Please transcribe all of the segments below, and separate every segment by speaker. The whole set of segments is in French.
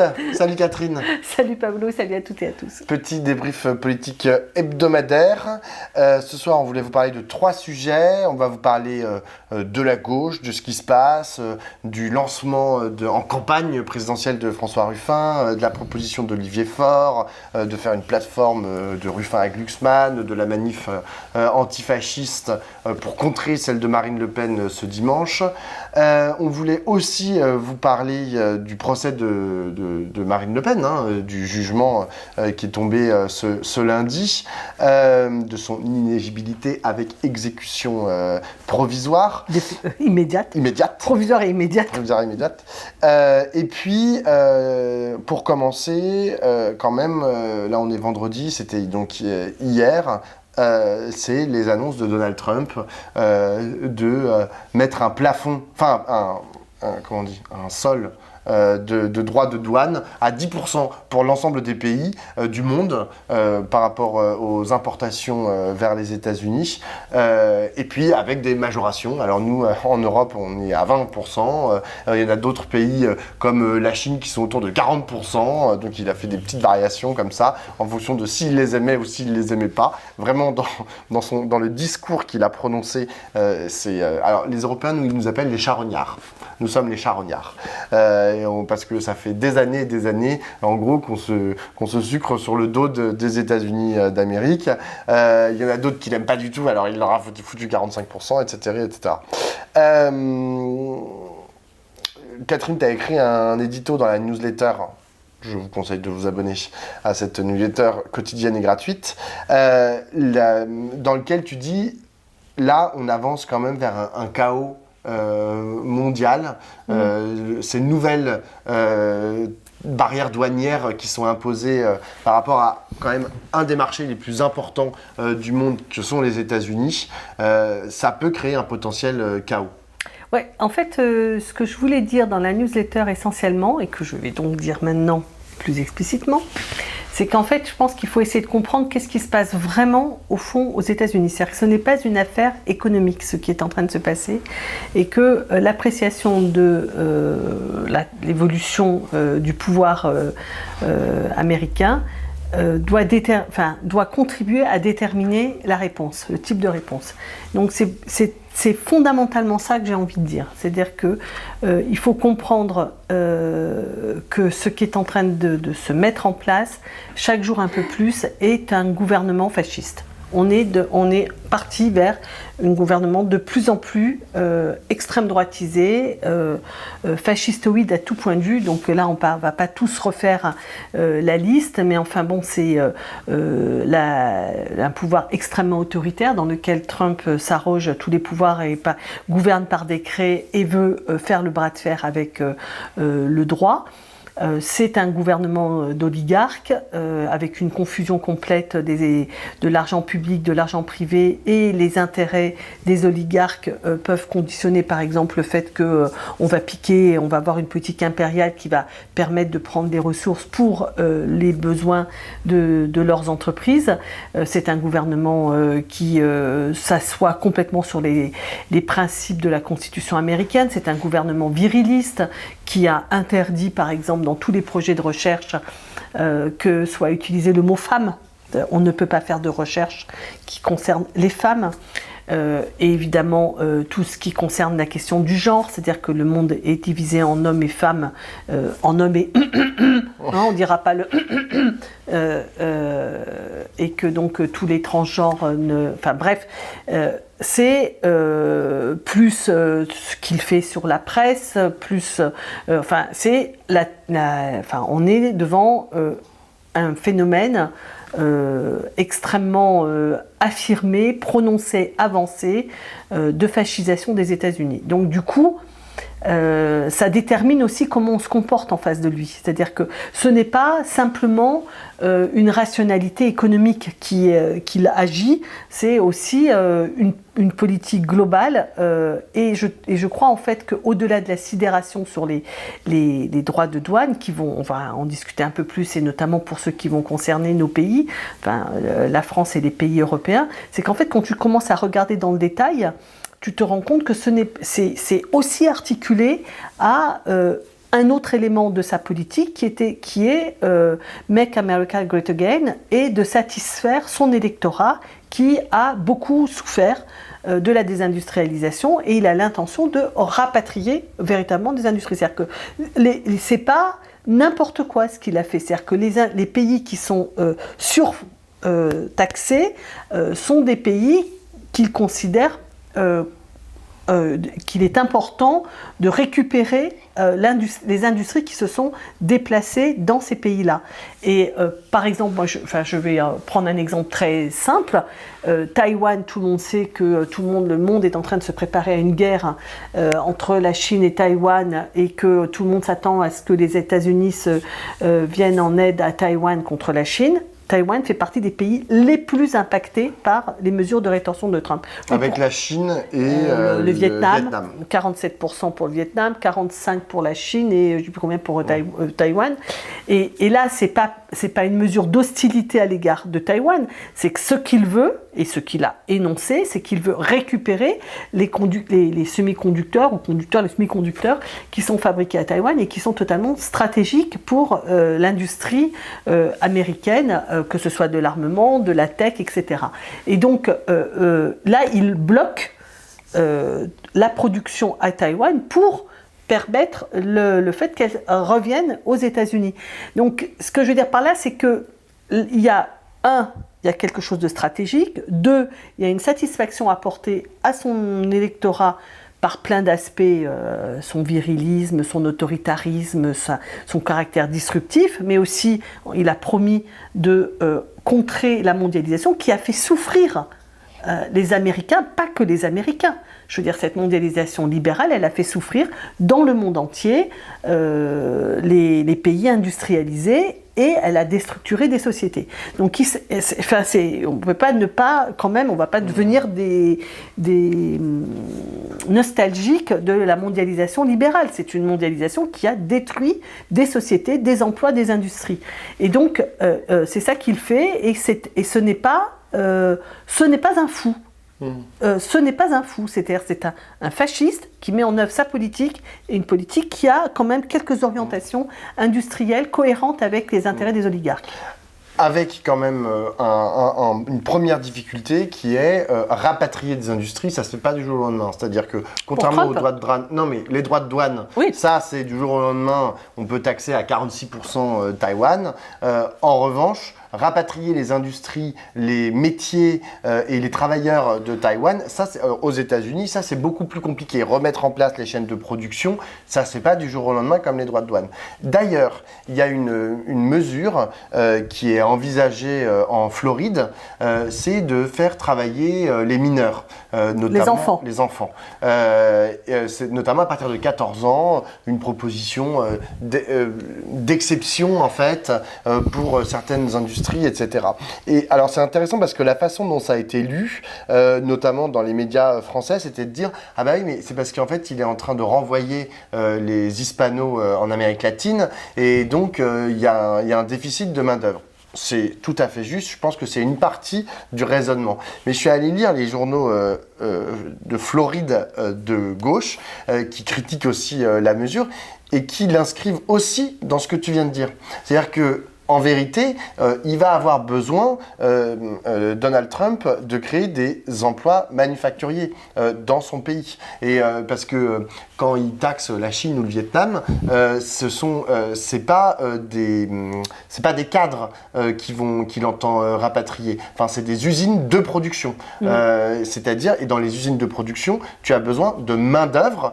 Speaker 1: Lagarde. Salut Catherine.
Speaker 2: Salut Pablo, salut à toutes et à tous.
Speaker 1: Petit débrief politique hebdomadaire. Ce soir, on voulait vous parler de 3 sujets. On va vous parler de la gauche, de ce qui se passe, du lancement en campagne présidentielle de François Ruffin, de la proposition d'Olivier Faure, de faire une plateforme de Ruffin à Glucksmann, de la manif antifasciste pour contrer celle de Marine Le Pen ce dimanche. On voulait aussi vous parler du procès de Marine Le Pen, du jugement qui est tombé ce lundi, de son inéligibilité avec exécution provisoire.
Speaker 2: Immédiate. Provisoire et immédiate.
Speaker 1: Provisoire et immédiate. Et puis, pour commencer, quand même, là on est vendredi, c'était donc hier. C'est les annonces de Donald Trump de mettre un plafond, enfin un sol de droits de douane à 10% pour l'ensemble des pays du monde par rapport aux importations vers les États-Unis, et puis avec des majorations. Alors nous, en Europe, on est à 20%, il y en a d'autres pays comme la Chine qui sont autour de 40%, donc il a fait des petites variations comme ça, en fonction de s'il les aimait ou s'il les aimait pas. Vraiment, dans le discours qu'il a prononcé, alors les Européens, ils nous appellent les charognards. Nous sommes les charognards. Parce que ça fait des années, en gros, qu'on se sucre sur le dos des États-Unis d'Amérique. Il y en a d'autres qui l'aiment pas du tout, alors il leur a foutu 45%, etc. etc. Catherine, tu as écrit un édito dans la newsletter. Je vous conseille de vous abonner à cette newsletter quotidienne et gratuite, dans lequel tu dis, là, on avance quand même vers un chaos mondial, ces nouvelles barrières douanières qui sont imposées par rapport à quand même un des marchés les plus importants du monde, que sont les États-Unis, ça peut créer un potentiel chaos.
Speaker 2: Ouais, en fait, ce que je voulais dire dans la newsletter essentiellement, et que je vais donc dire maintenant plus explicitement, c'est qu'en fait, je pense qu'il faut essayer de comprendre qu'est-ce qui se passe vraiment, au fond, aux États-Unis. C'est-à-dire que ce n'est pas une affaire économique, ce qui est en train de se passer, et que l'appréciation de l'évolution du pouvoir américain doit contribuer à déterminer la réponse, le type de réponse. Donc c'est fondamentalement ça que j'ai envie de dire. C'est-à-dire que il faut comprendre que ce qui est en train de se mettre en place, chaque jour un peu plus, est un gouvernement fasciste. On est parti vers un gouvernement de plus en plus extrême droitisé, fascistoïde à tout point de vue. Donc là, on ne va pas tous refaire la liste, mais enfin bon, c'est un pouvoir extrêmement autoritaire dans lequel Trump s'arroge tous les pouvoirs et gouverne par décret et veut faire le bras de fer avec le droit. C'est un gouvernement d'oligarques avec une confusion complète de l'argent public, de l'argent privé, et les intérêts des oligarques peuvent conditionner par exemple le fait qu'on va piquer, on va avoir une politique impériale qui va permettre de prendre des ressources pour les besoins de leurs entreprises. C'est un gouvernement qui s'assoit complètement sur les principes de la Constitution américaine. C'est un gouvernement viriliste qui a interdit par exemple dans tous les projets de recherche que soit utilisé le mot femme. On ne peut pas faire de recherche qui concerne les femmes. Et évidemment, tout ce qui concerne la question du genre, c'est-à-dire que le monde est divisé en hommes et femmes, en hommes et... on ne dira pas le... et que donc tous les transgenres Enfin bref, c'est plus ce qu'il fait sur la presse, plus... c'est on est devant un phénomène extrêmement affirmé, prononcé, avancé de fascisation des États-Unis. Donc du coup, ça détermine aussi comment on se comporte en face de lui. C'est-à-dire que ce n'est pas simplement une rationalité économique qu'il agit, c'est aussi une politique globale. Et je crois en fait qu'au-delà de la sidération sur les droits de douane, on va en discuter un peu plus, et notamment pour ceux qui vont concerner nos pays, la France et les pays européens, c'est qu'en fait quand tu commences à regarder dans le détail, tu te rends compte que c'est aussi articulé à un autre élément de sa politique qui est Make America Great Again, et de satisfaire son électorat qui a beaucoup souffert de la désindustrialisation, et il a l'intention de rapatrier véritablement des industries. C'est-à-dire que c'est pas n'importe quoi ce qu'il a fait. C'est-à-dire que les pays qui sont surtaxés sont des pays qu'il considère qu'il est important de récupérer les industries qui se sont déplacées dans ces pays-là. Et par exemple, je vais prendre un exemple très simple. Taïwan, tout le monde sait que le monde est en train de se préparer à une guerre entre la Chine et Taïwan, et que tout le monde s'attend à ce que les États-Unis viennent en aide à Taïwan contre la Chine. Taïwan fait partie des pays les plus impactés par les mesures de rétorsion de Trump.
Speaker 1: Avec la Chine et
Speaker 2: le Vietnam. 47% pour le Vietnam, 45% pour la Chine et je ne sais plus combien pour Taïwan. Et là, c'est pas une mesure d'hostilité à l'égard de Taïwan, c'est que ce qu'il veut, et ce qu'il a énoncé, c'est qu'il veut récupérer les semi-conducteurs, les semi-conducteurs qui sont fabriqués à Taïwan et qui sont totalement stratégiques pour l'industrie américaine, que ce soit de l'armement, de la tech, etc. Et donc là, il bloque la production à Taïwan pour permettre le fait qu'elle revienne aux États-Unis. Donc, ce que je veux dire par là, c'est que il y a quelque chose de stratégique. 2, il y a une satisfaction apportée à son électorat par plein d'aspects, son virilisme, son autoritarisme, son caractère disruptif, mais aussi il a promis de contrer la mondialisation qui a fait souffrir les Américains, pas que les Américains. Je veux dire, cette mondialisation libérale, elle a fait souffrir dans le monde entier les pays industrialisés, et elle a déstructuré des sociétés. Donc, on peut pas ne pas, quand même, on va pas devenir des nostalgiques de la mondialisation libérale. C'est une mondialisation qui a détruit des sociétés, des emplois, des industries. Et donc, c'est ça qu'il fait, et ce n'est pas un fou. Ce n'est pas un fou, c'est-à-dire c'est un fasciste qui met en œuvre sa politique, et une politique qui a quand même quelques orientations industrielles cohérentes avec les intérêts des oligarques.
Speaker 1: Avec quand même une première difficulté qui est rapatrier des industries, ça se fait pas du jour au lendemain. C'est-à-dire que contrairement aux droits de douane, les droits de douane, oui, ça c'est du jour au lendemain, on peut taxer à 46% Taïwan. En revanche, rapatrier les industries, les métiers et les travailleurs de Taïwan, ça aux États-Unis, ça c'est beaucoup plus compliqué. Remettre en place les chaînes de production, ça se fait pas du jour au lendemain comme les droits de douane. D'ailleurs, il y a une mesure qui est envisagée en Floride, c'est de faire travailler les mineurs, notamment les enfants. C'est notamment à partir de 14 ans, une proposition d'exception en fait pour certaines industries, etc. Et alors c'est intéressant parce que la façon dont ça a été lu, notamment dans les médias français, c'était de dire « Ah bah oui, mais c'est parce qu'en fait, il est en train de renvoyer les hispanos en Amérique latine, et donc il y a un déficit de main-d'œuvre. » C'est tout à fait juste, je pense que c'est une partie du raisonnement. Mais je suis allé lire les journaux de Floride de gauche qui critiquent aussi la mesure et qui l'inscrivent aussi dans ce que tu viens de dire. C'est-à-dire que en vérité, il va avoir besoin, Donald Trump, de créer des emplois manufacturiers dans son pays. Et parce que quand il taxe la Chine ou le Vietnam, c'est pas des cadres qu'il entend rapatrier. Enfin, c'est des usines de production. C'est-à-dire, et dans les usines de production, tu as besoin de main-d'œuvre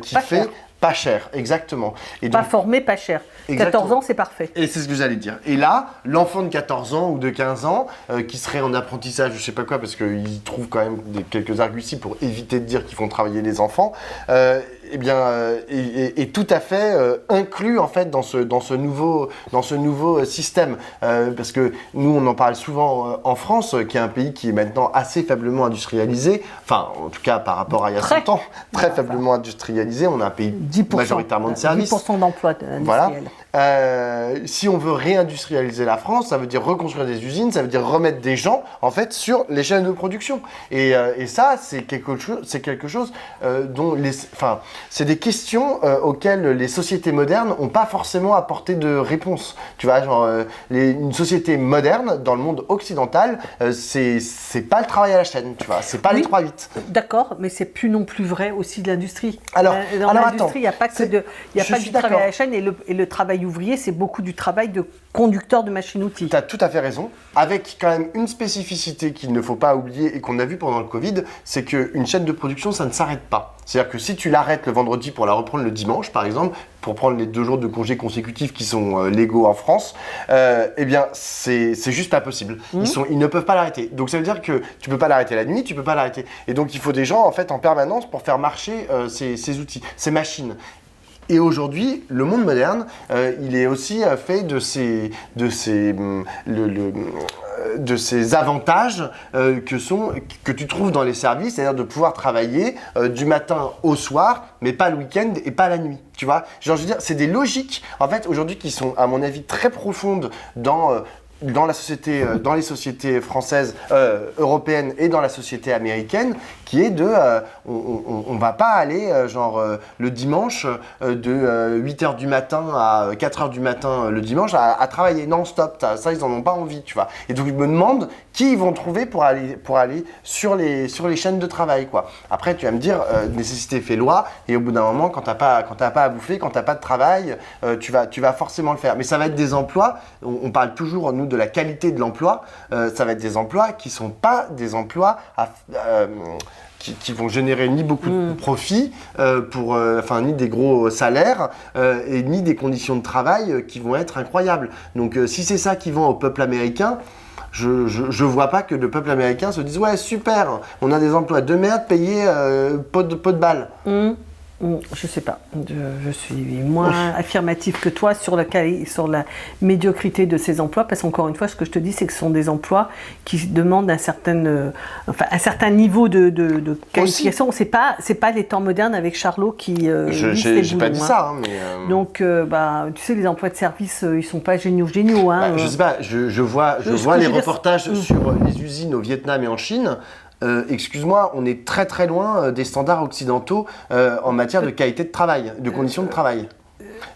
Speaker 1: qui fait pas cher, exactement. Et donc,
Speaker 2: pas formé, pas cher. Exactement. 14 ans, c'est parfait.
Speaker 1: Et c'est ce que j'allais dire. Et là, l'enfant de 14 ans ou de 15 ans, qui serait en apprentissage, je sais pas quoi, parce qu'ils trouvent quand même quelques arguties pour éviter de dire qu'ils font travailler les enfants, est tout à fait inclus en fait dans ce nouveau système. Parce que nous, on en parle souvent en France, qui est un pays qui est maintenant assez faiblement industrialisé, enfin, en tout cas par rapport à il y a 100 ans, très faiblement industrialisé. On a un pays
Speaker 2: 10%,
Speaker 1: majoritairement de services.
Speaker 2: 10% d'emplois industriels.
Speaker 1: Voilà. si on veut réindustrialiser la France, ça veut dire reconstruire des usines, ça veut dire remettre des gens, en fait, sur les chaînes de production. Et ça, c'est quelque chose dont c'est des questions auxquelles les sociétés modernes n'ont pas forcément apporté de réponse. Tu vois, genre, une société moderne, dans le monde occidental, c'est pas le travail à la chaîne, tu vois, c'est pas les 3-8.
Speaker 2: D'accord, mais c'est plus non plus vrai aussi de l'industrie.
Speaker 1: Alors,
Speaker 2: dans l'industrie, il n'y a pas que du travail à la chaîne, et le travail ouvrier, c'est beaucoup du travail de conducteur de machine-outil.
Speaker 1: Tu as tout à fait raison, avec quand même une spécificité qu'il ne faut pas oublier et qu'on a vu pendant le Covid, c'est qu'une chaîne de production, ça ne s'arrête pas. C'est-à-dire que si tu l'arrêtes le vendredi pour la reprendre le dimanche, par exemple, pour prendre les 2 jours de congés consécutifs qui sont légaux en France, eh bien, c'est juste pas possible. Ils ne peuvent pas l'arrêter. Donc, ça veut dire que tu peux pas l'arrêter la nuit, tu peux pas l'arrêter. Et donc, il faut des gens, en fait, en permanence pour faire marcher ces outils, ces machines. Et aujourd'hui, le monde moderne, il est aussi fait de ces avantages que tu trouves dans les services, c'est-à-dire de pouvoir travailler du matin au soir, mais pas le week-end et pas la nuit. Tu vois, genre, je veux dire, c'est des logiques, en fait, aujourd'hui, qui sont, à mon avis, très profondes dans les sociétés françaises, européennes et dans la société américaine, qui est on va pas aller le dimanche de 8h du matin à 4h du matin le dimanche à travailler non-stop. Ça, ils en ont pas envie, tu vois. Et donc, ils me demandent qui ils vont trouver pour aller sur les chaînes de travail, quoi. Après, tu vas me dire, nécessité fait loi, et au bout d'un moment, quand t'as pas à bouffer, quand t'as pas de travail, tu vas forcément le faire. Mais ça va être des emplois, on parle toujours, nous, de la qualité de l'emploi, ça va être des emplois qui sont pas des emplois qui vont générer ni beaucoup de profit, ni des gros salaires, et ni des conditions de travail qui vont être incroyables. Donc si c'est ça qui vend au peuple américain, je vois pas que le peuple américain se dise « Ouais, super, on a des emplois de merde payés pot de balle ».
Speaker 2: Je sais pas, je suis moins affirmatif que toi sur la médiocrité de ces emplois, parce qu'encore une fois, ce que je te dis, c'est que ce sont des emplois qui demandent un certain niveau de qualification. C'est pas les temps modernes avec Charlot qui
Speaker 1: j'ai pas dit ça, mais
Speaker 2: donc tu sais, les emplois de service, ils sont pas géniaux.
Speaker 1: Je sais pas, je vois les reportages sur les usines au Vietnam et en Chine. Excuse-moi, on est très très loin des standards occidentaux en matière de qualité de travail, de conditions de travail.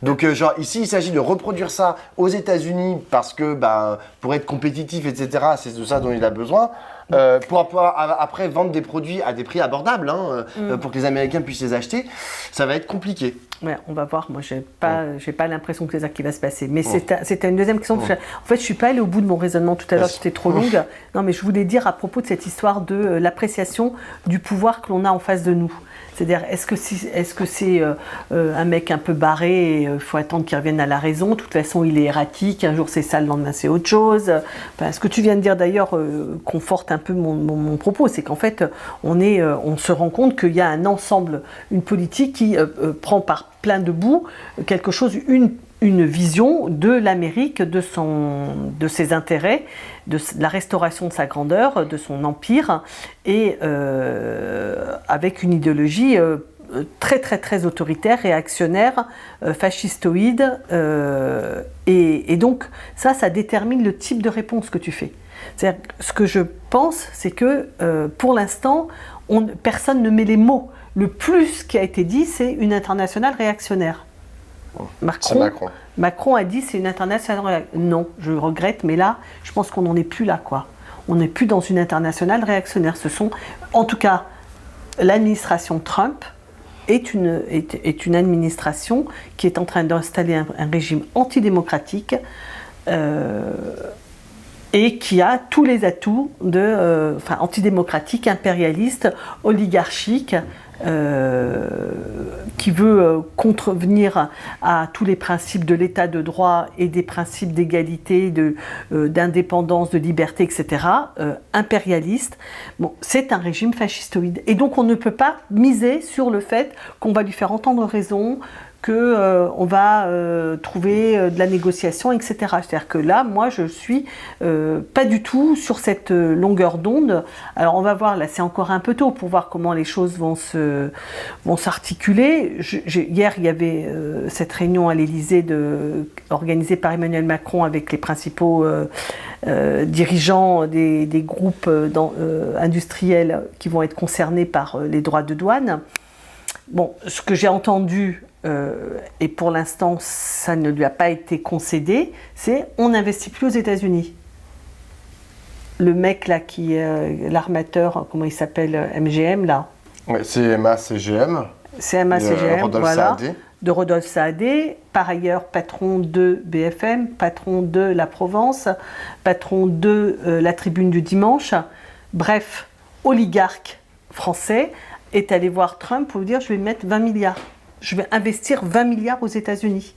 Speaker 1: Donc ici, il s'agit de reproduire ça aux États-Unis parce que pour être compétitif, etc., c'est de ça dont il a besoin. Pour pouvoir après vendre des produits à des prix abordables, pour que les Américains puissent les acheter, ça va être compliqué.
Speaker 2: Ouais, on va voir. Moi, j'ai pas l'impression que c'est ça qui va se passer. Mais c'était une deuxième question. En fait, je suis pas allée au bout de mon raisonnement tout à l'heure. C'était trop longue. Non, mais je voulais dire à propos de cette histoire de l'appréciation du pouvoir que l'on a en face de nous. C'est-à-dire, est-ce que c'est un mec un peu barré et il faut attendre qu'il revienne à la raison? De toute façon, il est erratique. Un jour, c'est ça, le lendemain, c'est autre chose. Ce que tu viens de dire, d'ailleurs, conforte un peu mon propos. C'est qu'en fait, on se rend compte qu'il y a un ensemble, une politique qui prend par plein de bouts quelque chose, une vision de l'Amérique, de ses intérêts, de la restauration de sa grandeur, de son empire, et avec une idéologie très très très autoritaire, réactionnaire, fascistoïde, et donc ça détermine le type de réponse que tu fais. C'est-à-dire, ce que je pense, c'est que pour l'instant, personne ne met les mots. Le plus qui a été dit, c'est une internationale réactionnaire. Macron a dit c'est une internationale réactionnaire. Non, je regrette, mais là, je pense qu'on n'en est plus là, quoi. On n'est plus dans une internationale réactionnaire. En tout cas, l'administration Trump est une administration qui est en train d'installer un régime antidémocratique et qui a tous les atouts antidémocratique, impérialiste, oligarchique, qui veut contrevenir à tous les principes de l'état de droit et des principes d'égalité, d'indépendance, de liberté, etc., impérialiste. Bon, c'est un régime fascistoïde. Et donc on ne peut pas miser sur le fait qu'on va lui faire entendre raison, qu'on va trouver de la négociation, etc. C'est-à-dire que là, moi, je suis pas du tout sur cette longueur d'onde. Alors, on va voir, là, c'est encore un peu tôt pour voir comment les choses vont s'articuler. Hier, il y avait cette réunion à l'Élysée organisée par Emmanuel Macron avec les principaux dirigeants des groupes industriels qui vont être concernés par les droits de douane. Bon, ce que j'ai entendu, et pour l'instant ça ne lui a pas été concédé, c'est on n'investit plus aux États-Unis. Le mec là qui est l'armateur, comment il s'appelle, MGM là.
Speaker 1: Ouais, CMA-CGM.
Speaker 2: CMA-CGM, voilà.
Speaker 1: Saadé.
Speaker 2: De Rodolphe Saadé, par ailleurs patron de BFM, patron de La Provence, patron de La Tribune du Dimanche, bref, oligarque français, est allé voir Trump pour lui dire je vais mettre 20 milliards, je vais investir 20 milliards aux États-Unis.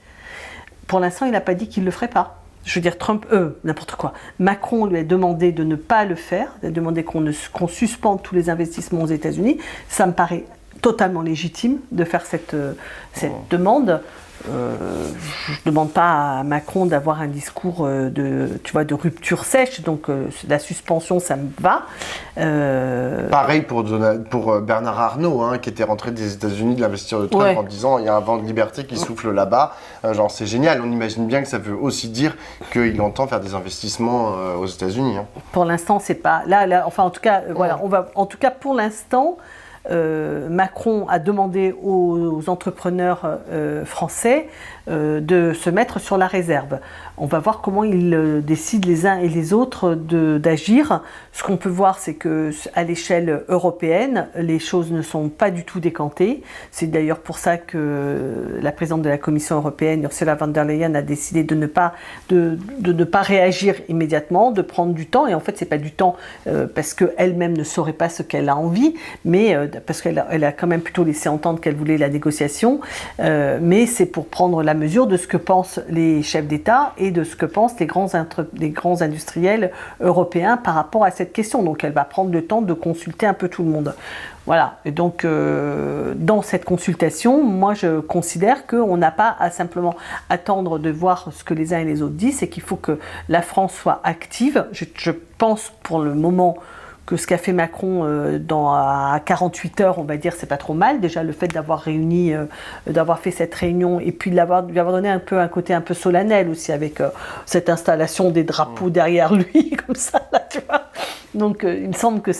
Speaker 2: Pour l'instant, il n'a pas dit qu'il ne le ferait pas. Je veux dire, Trump, n'importe quoi. Macron lui a demandé de ne pas le faire, il a demandé qu'on suspende tous les investissements aux États-Unis. Ça me paraît totalement légitime de faire cette demande. Je ne demande pas à Macron d'avoir un discours de rupture sèche, donc la suspension, ça me va.
Speaker 1: Pareil pour Bernard Arnault, qui était rentré des États-Unis de l'investiture de Trump en disant il y a un vent de liberté qui souffle là-bas. Genre c'est génial, on imagine bien que ça veut aussi dire qu'il entend faire des investissements aux États-Unis.
Speaker 2: Pour l'instant, c'est pas là, enfin en tout cas, voilà, en tout cas pour l'instant. Macron a demandé aux entrepreneurs français de se mettre sur la réserve. On va voir comment ils décident les uns et les autres d'agir. Ce qu'on peut voir, c'est qu'à l'échelle européenne, les choses ne sont pas du tout décantées. C'est d'ailleurs pour ça que la présidente de la Commission européenne, Ursula von der Leyen, a décidé de ne pas réagir immédiatement, de prendre du temps. Et en fait, c'est pas du temps parce qu'elle-même ne saurait pas ce qu'elle a envie, mais parce qu'elle a quand même plutôt laissé entendre qu'elle voulait la négociation, mais c'est pour prendre la mesure de ce que pensent les chefs d'État et de ce que pensent les grands industriels européens par rapport à cette question. Donc elle va prendre le temps de consulter un peu tout le monde. Voilà, et donc dans cette consultation, moi je considère qu'on n'a pas à simplement attendre de voir ce que les uns et les autres disent, c'est qu'il faut que la France soit active. Je pense pour le moment que ce qu'a fait Macron à 48 heures, on va dire, c'est pas trop mal. Déjà, le fait d'avoir réuni, d'avoir fait cette réunion et puis de lui avoir donné un côté un peu solennel aussi avec cette installation des drapeaux derrière lui, comme ça, là, tu vois. Donc, il me semble que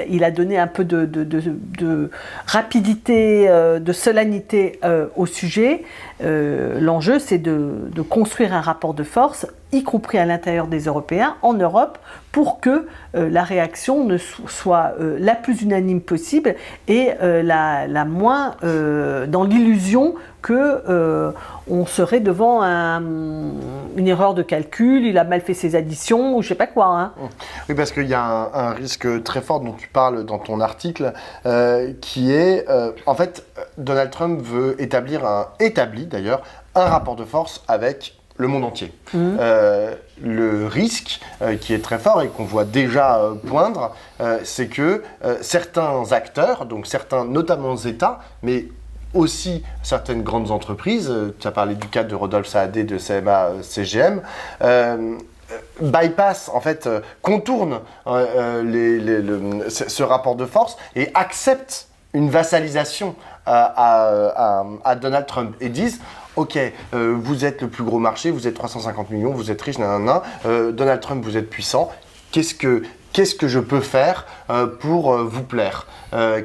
Speaker 2: il a donné un peu de rapidité, de solennité au sujet. L'enjeu, c'est de construire un rapport de force, y compris à l'intérieur des Européens, en Europe, pour que la réaction ne soit la plus unanime possible et la moins dans l'illusion qu'on serait devant une erreur de calcul, il a mal fait ses additions, ou je sais pas quoi. Hein.
Speaker 1: Oui, parce qu'il y a un risque très fort dont tu parles dans ton article, qui est, en fait, Donald Trump veut établit d'ailleurs un rapport de force avec le monde entier. Le risque qui est très fort et qu'on voit déjà poindre, c'est que certains acteurs, donc certains notamment États, mais aussi certaines grandes entreprises, tu as parlé du cas de Rodolphe Saadé de CMA-CGM, bypass, en fait, contourne ce rapport de force et accepte une vassalisation à Donald Trump et disent ok, vous êtes le plus gros marché, vous êtes 350 millions, vous êtes riche, Donald Trump, vous êtes puissant, qu'est-ce que je peux faire pour vous plaire?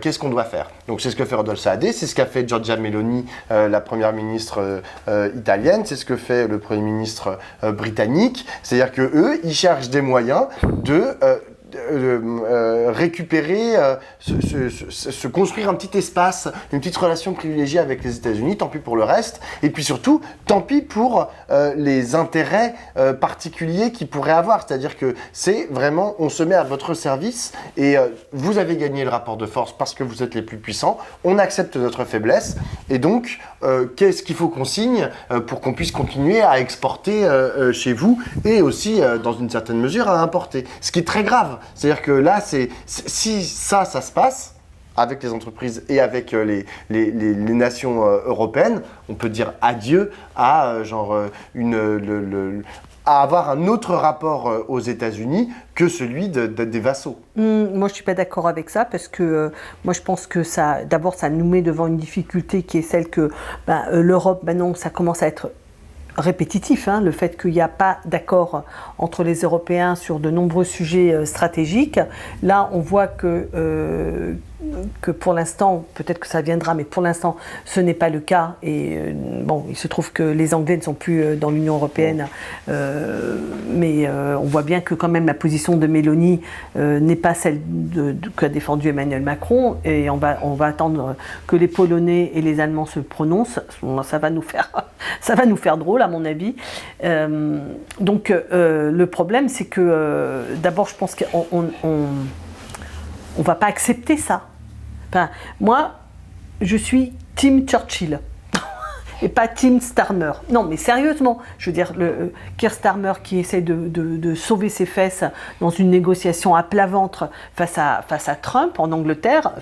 Speaker 1: Qu'est-ce qu'on doit faire? Donc c'est ce que fait Rodolphe Saadé, c'est ce qu'a fait Giorgia Meloni, la première ministre italienne, c'est ce que fait le premier ministre britannique, c'est-à-dire que eux, ils cherchent des moyens de récupérer, se construire un petit espace, une petite relation privilégiée avec les États-Unis, tant pis pour le reste, et puis surtout, tant pis pour les intérêts particuliers qu'ils pourraient avoir, c'est-à-dire que c'est vraiment, on se met à votre service et vous avez gagné le rapport de force parce que vous êtes les plus puissants, on accepte notre faiblesse et donc qu'est-ce qu'il faut qu'on signe pour qu'on puisse continuer à exporter chez vous et aussi dans une certaine mesure à importer, ce qui est très grave. C'est-à-dire que là, si ça se passe, avec les entreprises et avec les nations européennes, on peut dire adieu à à avoir un autre rapport aux États-Unis que celui des vassaux.
Speaker 2: Moi, je ne suis pas d'accord avec ça parce que moi, je pense que d'abord, ça nous met devant une difficulté qui est celle que l'Europe, maintenant, ça commence à être répétitif, hein, le fait qu'il n'y a pas d'accord entre les Européens sur de nombreux sujets stratégiques. Là, on voit que pour l'instant, peut-être que ça viendra, mais pour l'instant, ce n'est pas le cas. Et bon, il se trouve que les Anglais ne sont plus dans l'Union européenne, mais on voit bien que quand même la position de Mélanie n'est pas celle qu'a défendue Emmanuel Macron. Et on va attendre que les Polonais et les Allemands se prononcent. Ça va nous faire drôle, à mon avis. Donc, le problème, c'est que d'abord, je pense qu'on ne va pas accepter ça. Enfin, moi, je suis Team Churchill et pas Team Starmer. Non, mais sérieusement, je veux dire, Keir Starmer qui essaie de sauver ses fesses dans une négociation à plat ventre face à Trump en Angleterre,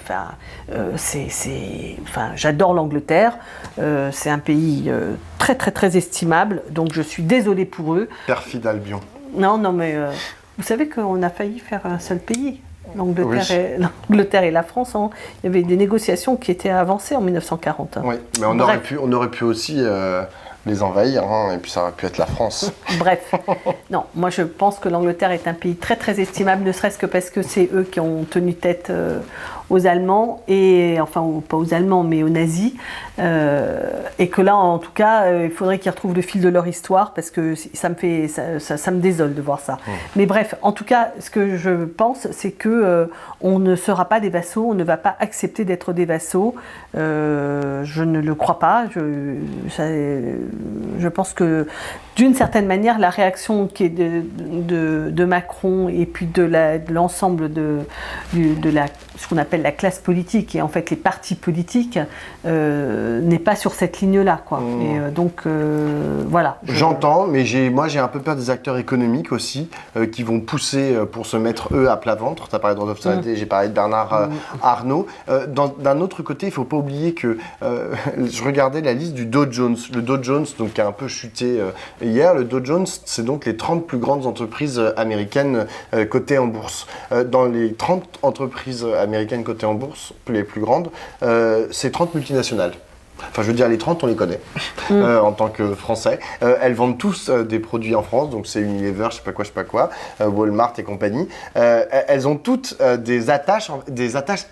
Speaker 2: j'adore l'Angleterre, c'est un pays très très très estimable, donc je suis désolée pour eux.
Speaker 1: Perfide Albion.
Speaker 2: Non, mais vous savez qu'on a failli faire un seul pays. L'Angleterre et la France, hein. Il y avait des négociations qui étaient avancées en 1940.
Speaker 1: Oui, mais on aurait pu aussi les envahir, hein, et puis ça aurait pu être la France.
Speaker 2: Bref, non, moi je pense que l'Angleterre est un pays très très estimable, ne serait-ce que parce que c'est eux qui ont tenu tête aux Allemands, pas aux Allemands, mais aux nazis, et que là, en tout cas, il faudrait qu'ils retrouvent le fil de leur histoire, parce que ça me désole de voir ça. Mais bref, en tout cas, ce que je pense, c'est que on ne sera pas des vassaux, on ne va pas accepter d'être des vassaux. Je ne le crois pas. Je pense que, d'une certaine manière, la réaction qui est de Macron et puis de l'ensemble de ce qu'on appelle la classe politique et en fait les partis politiques n'est pas sur cette ligne-là, quoi. Et donc voilà.
Speaker 1: J'entends, mais moi j'ai un peu peur des acteurs économiques aussi qui vont pousser pour se mettre eux à plat ventre. Tu as parlé de Rodolphe Saadé, j'ai parlé de Bernard Arnault. D'un autre côté, il ne faut pas oublier que je regardais la liste du Dow Jones. Le Dow Jones, donc, qui a un peu chuté hier. Le Dow Jones, c'est donc les 30 plus grandes entreprises américaines cotées en bourse. Dans les 30 entreprises américaines cotées en bourse, les plus grandes, c'est 30 multinationales. Enfin, je veux dire, les 30, on les connaît en tant que Français. Elles vendent tous des produits en France, donc c'est Unilever, je sais pas quoi, Walmart et compagnie. Elles ont toutes des attaches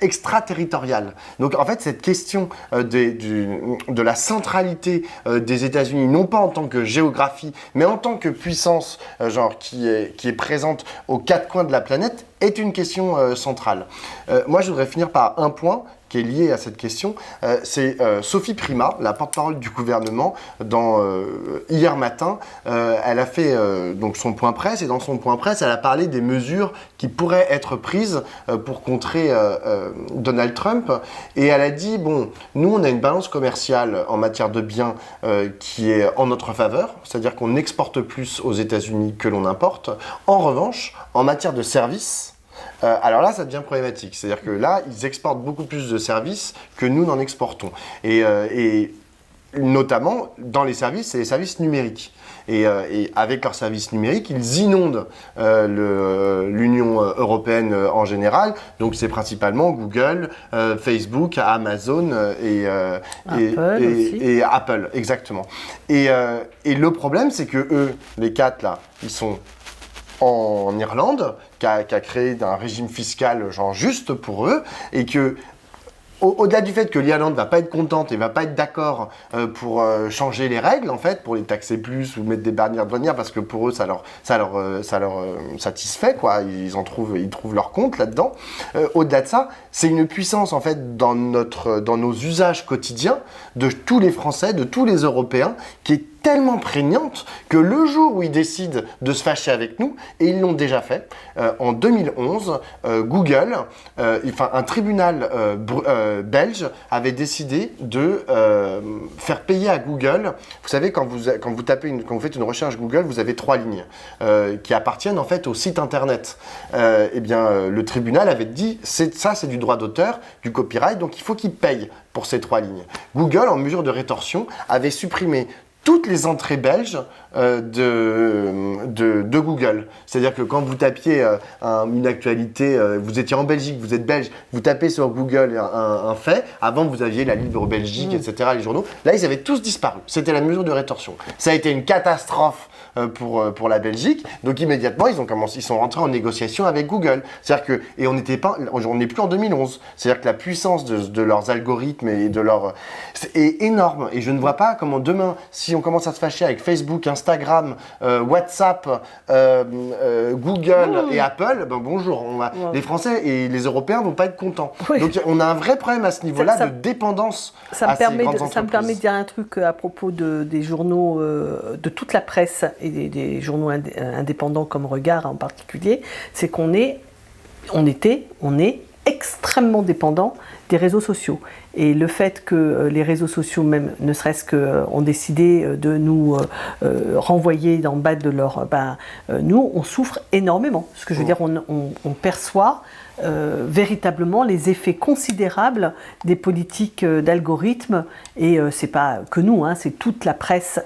Speaker 1: extraterritoriales. Donc, en fait, cette question de la centralité des États-Unis, non pas en tant que géographie, mais en tant que puissance, qui est présente aux quatre coins de la planète, est une question centrale. Moi, je voudrais finir par un point qui est lié à cette question, c'est Sophie Primas, la porte-parole du gouvernement, hier matin, elle a fait donc son point presse, et dans son point presse, elle a parlé des mesures qui pourraient être prises pour contrer Donald Trump, et elle a dit, bon, nous on a une balance commerciale en matière de biens qui est en notre faveur, c'est-à-dire qu'on exporte plus aux États-Unis que l'on importe. En revanche, en matière de services, alors là, ça devient problématique. C'est-à-dire que là, ils exportent beaucoup plus de services que nous n'en exportons. Et notamment, dans les services, c'est les services numériques. Et avec leurs services numériques, ils inondent l'Union européenne en général. Donc, c'est principalement Google, Facebook, Amazon et Apple, exactement. Et le problème, c'est que eux, les quatre là, ils sont en Irlande, qui a créé un régime fiscal juste pour eux, et que au-delà du fait que l'Irlande ne va pas être contente et ne va pas être d'accord pour changer les règles, en fait, pour les taxer plus ou mettre des barrières douanières, parce que pour eux, ça leur satisfait, quoi. Ils trouvent leur compte là-dedans. Au-delà de ça, c'est une puissance, en fait, dans nos usages quotidiens de tous les Français, de tous les Européens, qui est tellement prégnante que le jour où ils décident de se fâcher avec nous, et ils l'ont déjà fait, en 2011, Google, un tribunal belge avait décidé de faire payer à Google. Vous savez, quand vous faites une recherche Google, vous avez 3 lignes qui appartiennent en fait au site internet. Le tribunal avait dit c'est du droit d'auteur, du copyright, donc il faut qu'il paye pour ces 3 lignes. Google, en mesure de rétorsion, avait supprimé toutes les entrées belges de Google. C'est-à-dire que quand vous tapiez une actualité, vous étiez en Belgique, vous êtes belge, vous tapez sur Google un fait, avant vous aviez la Libre Belgique, etc., les journaux, là ils avaient tous disparu. C'était la mesure de rétorsion. Ça a été une catastrophe pour la Belgique, donc immédiatement ils sont rentrés en négociation avec Google. C'est-à-dire que, et on n'est plus en 2011, c'est-à-dire que la puissance de leurs algorithmes et de leur est énorme, et je ne vois pas comment demain, si on commence à se fâcher avec Facebook, Instagram, WhatsApp, Google et Apple, bonjour, les Français et les Européens vont pas être contents. Oui. Donc on a un vrai problème à ce niveau-là de dépendance à ces grandes entreprises.
Speaker 2: Ça me permet de dire un truc à propos des journaux, de toute la presse et des journaux indépendants comme Regard en particulier, c'est qu'on est extrêmement dépendant des réseaux sociaux. Et le fait que les réseaux sociaux, même ne serait-ce que ont décidé de nous renvoyer dans le bas de leur... nous, on souffre énormément. Ce que je veux dire, on perçoit véritablement les effets considérables des politiques d'algorithmes. Et c'est pas que nous, c'est toute la presse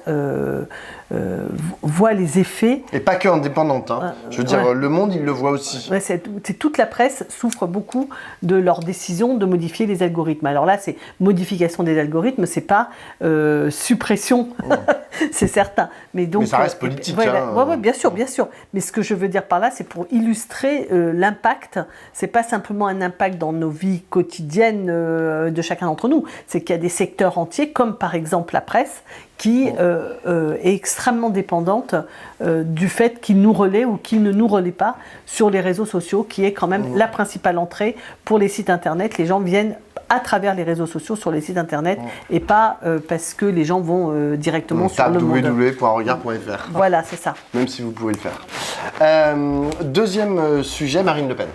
Speaker 2: voit les effets.
Speaker 1: Et pas que indépendante. Je veux dire, le monde, il le voit aussi.
Speaker 2: Ouais, toute la presse souffre beaucoup de leur décision de modifier les algorithmes. Alors là, c'est modification des algorithmes, c'est pas suppression, c'est certain. Mais
Speaker 1: ça reste politique.
Speaker 2: Bien sûr. Mais ce que je veux dire par là, c'est pour illustrer l'impact. C'est pas simplement un impact dans nos vies quotidiennes de chacun d'entre nous. C'est qu'il y a des secteurs entiers, comme par exemple la presse, qui est extrêmement dépendante du fait qu'il nous relaie ou qu'il ne nous relaie pas sur les réseaux sociaux, qui est quand même la principale entrée pour les sites internet. Les gens viennent à travers les réseaux sociaux sur les sites internet et pas parce que les gens vont directement sur le monde.
Speaker 1: www.regard.fr.
Speaker 2: Voilà, c'est ça.
Speaker 1: Même si vous pouvez le faire. Deuxième sujet, Marine Le Pen.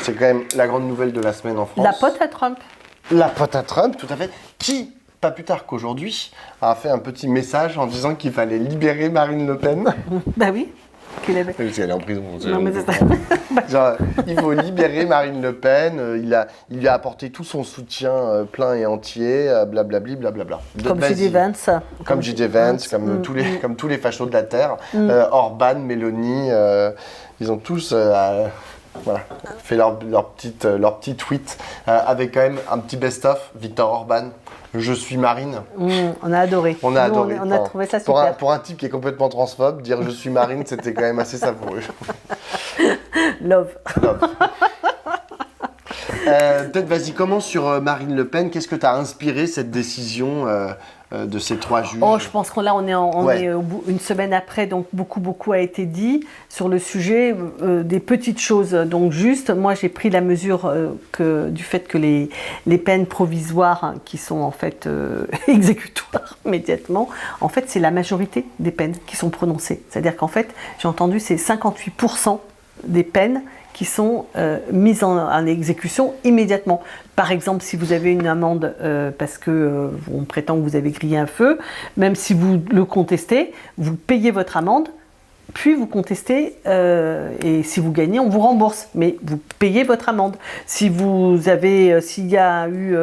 Speaker 1: C'est quand même la grande nouvelle de la semaine en France.
Speaker 2: La pote à Trump.
Speaker 1: La pote à Trump, tout à fait. Qui, pas plus tard qu'aujourd'hui, a fait un petit message en disant qu'il fallait libérer Marine Le Pen.
Speaker 2: Bah oui.
Speaker 1: Parce qu'elle est en prison.
Speaker 2: Non, mais c'est ça.
Speaker 1: Genre, il faut libérer Marine Le Pen. Il lui a apporté tout son soutien plein et entier, blablabli, blablabla.
Speaker 2: Comme J.D. Vance.
Speaker 1: Comme J.D. Vance, comme tous les fachos de la Terre. Orban, Meloni, ils ont tous fait leur petit tweet avec quand même un petit best-of. Victor Orban. Je suis Marine.
Speaker 2: On a adoré.
Speaker 1: On a adoré.
Speaker 2: On a trouvé ça super.
Speaker 1: Pour un type qui est complètement transphobe, dire je suis Marine, c'était quand même assez savoureux.
Speaker 2: Love.
Speaker 1: Peut-être, vas-y, commence sur Marine Le Pen. Qu'est-ce que t'as inspiré cette décision de ces 3 juges?
Speaker 2: Je pense qu'on est une semaine après, donc beaucoup a été dit sur le sujet, des petites choses. Donc juste, moi j'ai pris la mesure du fait que les peines provisoires qui sont en fait exécutoires immédiatement, en fait c'est la majorité des peines qui sont prononcées. C'est-à-dire qu'en fait, j'ai entendu, c'est 58% des peines qui sont mises en exécution immédiatement. Par exemple, si vous avez une amende parce que on prétend que vous avez grillé un feu, même si vous le contestez, vous payez votre amende, puis vous contestez et si vous gagnez, on vous rembourse, mais vous payez votre amende. S'il y a eu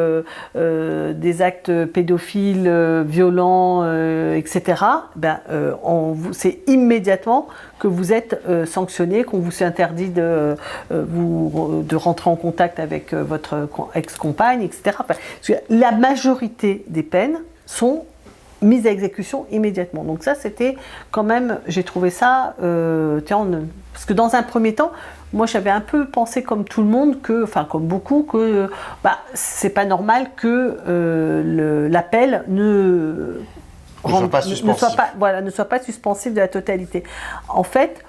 Speaker 2: des actes pédophiles, violents, etc., c'est immédiatement que vous êtes sanctionné, qu'on vous interdit de rentrer en contact avec votre ex-compagne, etc. La majorité des peines sont mise à exécution immédiatement. Donc ça, c'était quand même, j'ai trouvé ça, parce que dans un premier temps, moi j'avais un peu pensé comme tout le monde, comme beaucoup, que c'est pas normal que l'appel ne soit pas suspensif de la totalité. En fait,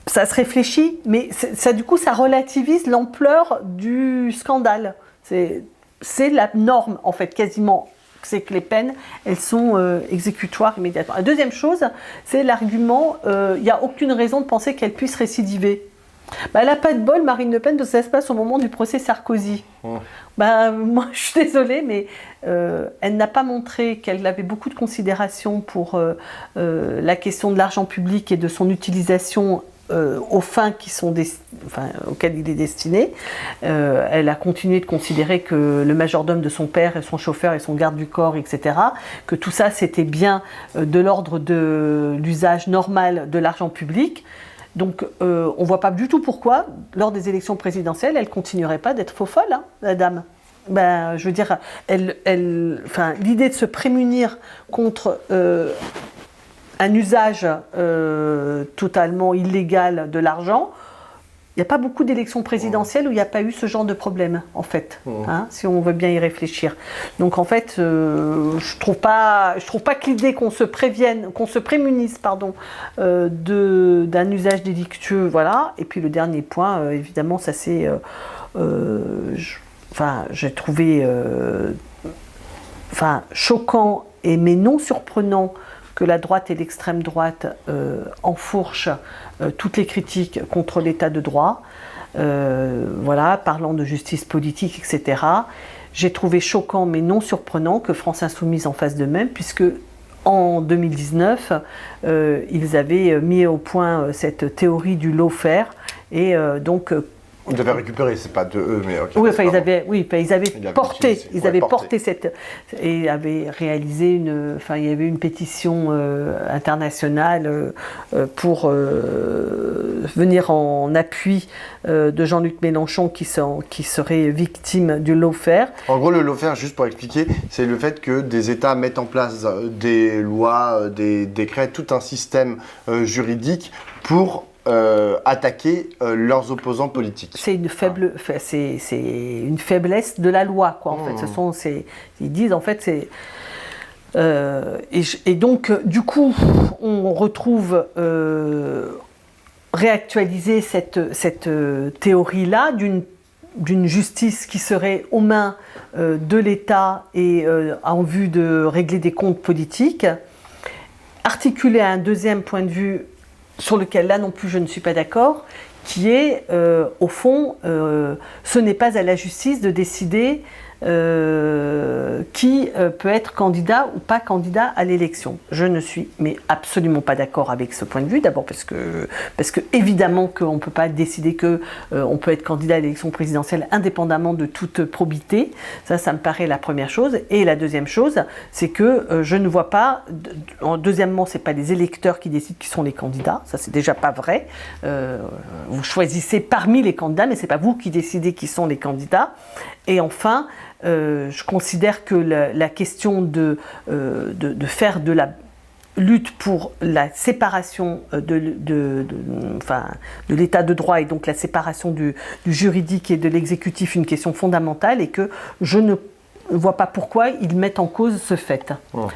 Speaker 2: ça se réfléchit, mais du coup, ça relativise l'ampleur du scandale. C'est la norme, en fait, quasiment. c'est que les peines, elles sont exécutoires immédiatement. La deuxième chose, c'est l'argument, il n'y a aucune raison de penser qu'elle puisse récidiver. Elle n'a pas de bol, Marine Le Pen, parce que ça se passe au moment du procès Sarkozy. Moi, je suis désolée, mais elle n'a pas montré qu'elle avait beaucoup de considération pour la question de l'argent public et de son utilisation aux fins auxquelles il est destiné. Elle a continué de considérer que le majordome de son père et son chauffeur et son garde du corps, etc., que tout ça, c'était bien de l'ordre de l'usage normal de l'argent public. Donc, on ne voit pas du tout pourquoi, lors des élections présidentielles, elle ne continuerait pas d'être faux folle, hein, la dame. Je veux dire, l'idée de se prémunir contre un usage totalement illégal de l'argent, il n'y a pas beaucoup d'élections présidentielles où il n'y a pas eu ce genre de problème, en fait, si on veut bien y réfléchir. Donc, en fait, je trouve pas que l'idée qu'on se prémunisse, d'un usage délictueux, voilà. Et puis le dernier point, évidemment, ça c'est, j'ai trouvé, choquant mais non surprenant que la droite et l'extrême droite enfourchent toutes les critiques contre l'état de droit, parlant de justice politique, etc. J'ai trouvé choquant mais non surprenant que France Insoumise en fasse de même, puisque en 2019, ils avaient mis au point cette théorie du lawfare, et donc
Speaker 1: on devait récupérer, c'est pas de eux, mais ok.
Speaker 2: Ils avaient porté cette, et avaient réalisé il y avait une pétition internationale pour venir en appui de Jean-Luc Mélenchon qui serait victime du lawfare.
Speaker 1: En gros, le lawfare, juste pour expliquer, c'est le fait que des États mettent en place des lois, des décrets, tout un système juridique pour attaquer leurs opposants politiques.
Speaker 2: C'est une faiblesse de la loi, quoi. En fait, ils disent en fait c'est et donc du coup on retrouve réactualiser cette théorie-là d'une justice qui serait aux mains de l'État et en vue de régler des comptes politiques, articulée à un deuxième point de vue sur lequel là non plus je ne suis pas d'accord, qui est au fond ce n'est pas à la justice de décider qui peut être candidat ou pas candidat à l'élection. Je ne suis absolument pas d'accord avec ce point de vue, d'abord parce que évidemment qu'on ne peut pas décider qu'on peut être candidat à l'élection présidentielle indépendamment de toute probité, ça me paraît la première chose, et la deuxième chose, c'est que je ne vois pas, deuxièmement, c'est pas les électeurs qui décident qui sont les candidats, ça c'est déjà pas vrai, vous choisissez parmi les candidats, mais c'est pas vous qui décidez qui sont les candidats, et enfin, je considère que la question de faire de la lutte pour la séparation de l'état de droit et donc la séparation du juridique et de l'exécutif une question fondamentale, et que je ne vois pas pourquoi ils mettent en cause ce fait.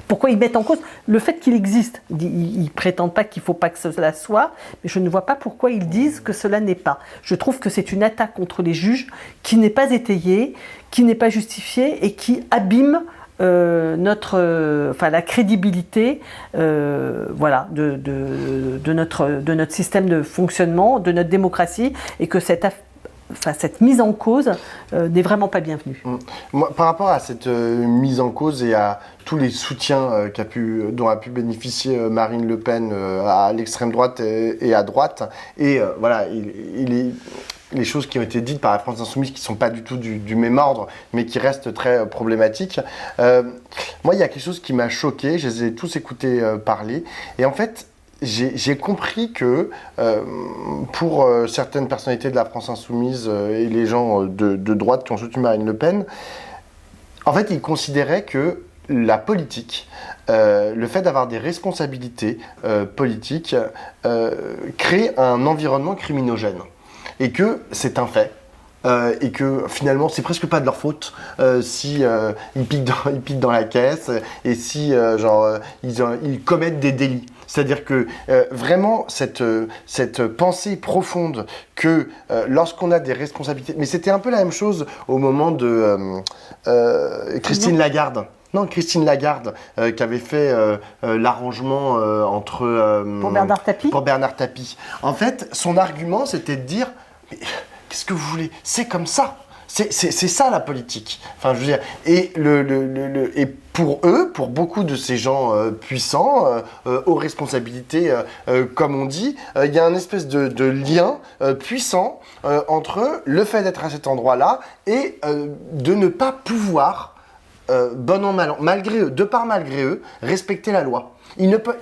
Speaker 2: Pourquoi ils mettent en cause le fait qu'il existe. Ils prétendent pas qu'il ne faut pas que cela soit, mais je ne vois pas pourquoi ils disent que cela n'est pas. Je trouve que c'est une attaque contre les juges qui n'est pas étayée, qui n'est pas justifiée et qui abîme la crédibilité de notre système de fonctionnement, de notre démocratie, et que cette mise en cause n'est vraiment pas bienvenue.
Speaker 1: Moi, par rapport à cette mise en cause et à tous les soutiens dont a pu bénéficier Marine Le Pen à l'extrême droite et à droite, et les choses qui ont été dites par la France Insoumise qui ne sont pas du tout du même ordre, mais qui restent très problématiques. Moi, il y a quelque chose qui m'a choqué, je les ai tous écoutés parler, et en fait, j'ai compris que pour certaines personnalités de la France Insoumise et les gens de droite qui ont soutenu Marine Le Pen, en fait, ils considéraient que la politique, le fait d'avoir des responsabilités politiques, crée un environnement criminogène. Et que c'est un fait. Et que finalement c'est presque pas de leur faute si ils piquent dans la caisse et si ils commettent des délits. C'est-à-dire que vraiment cette pensée profonde que lorsqu'on a des responsabilités, mais c'était un peu la même chose au moment de Christine Lagarde. Non, Christine Lagarde, qui avait fait l'arrangement entre...
Speaker 2: Pour Bernard Tapie.
Speaker 1: Pour Bernard Tapie. En fait, son argument, c'était de dire, mais qu'est-ce que vous voulez? C'est comme ça. C'est ça la politique. Enfin, je veux dire, et, et pour eux, pour beaucoup de ces gens puissants, aux responsabilités, comme on dit, il y a un espèce de lien puissant entre le fait d'être à cet endroit-là et de ne pas pouvoir, bon an, mal an, malgré eux, malgré eux, respecter la loi.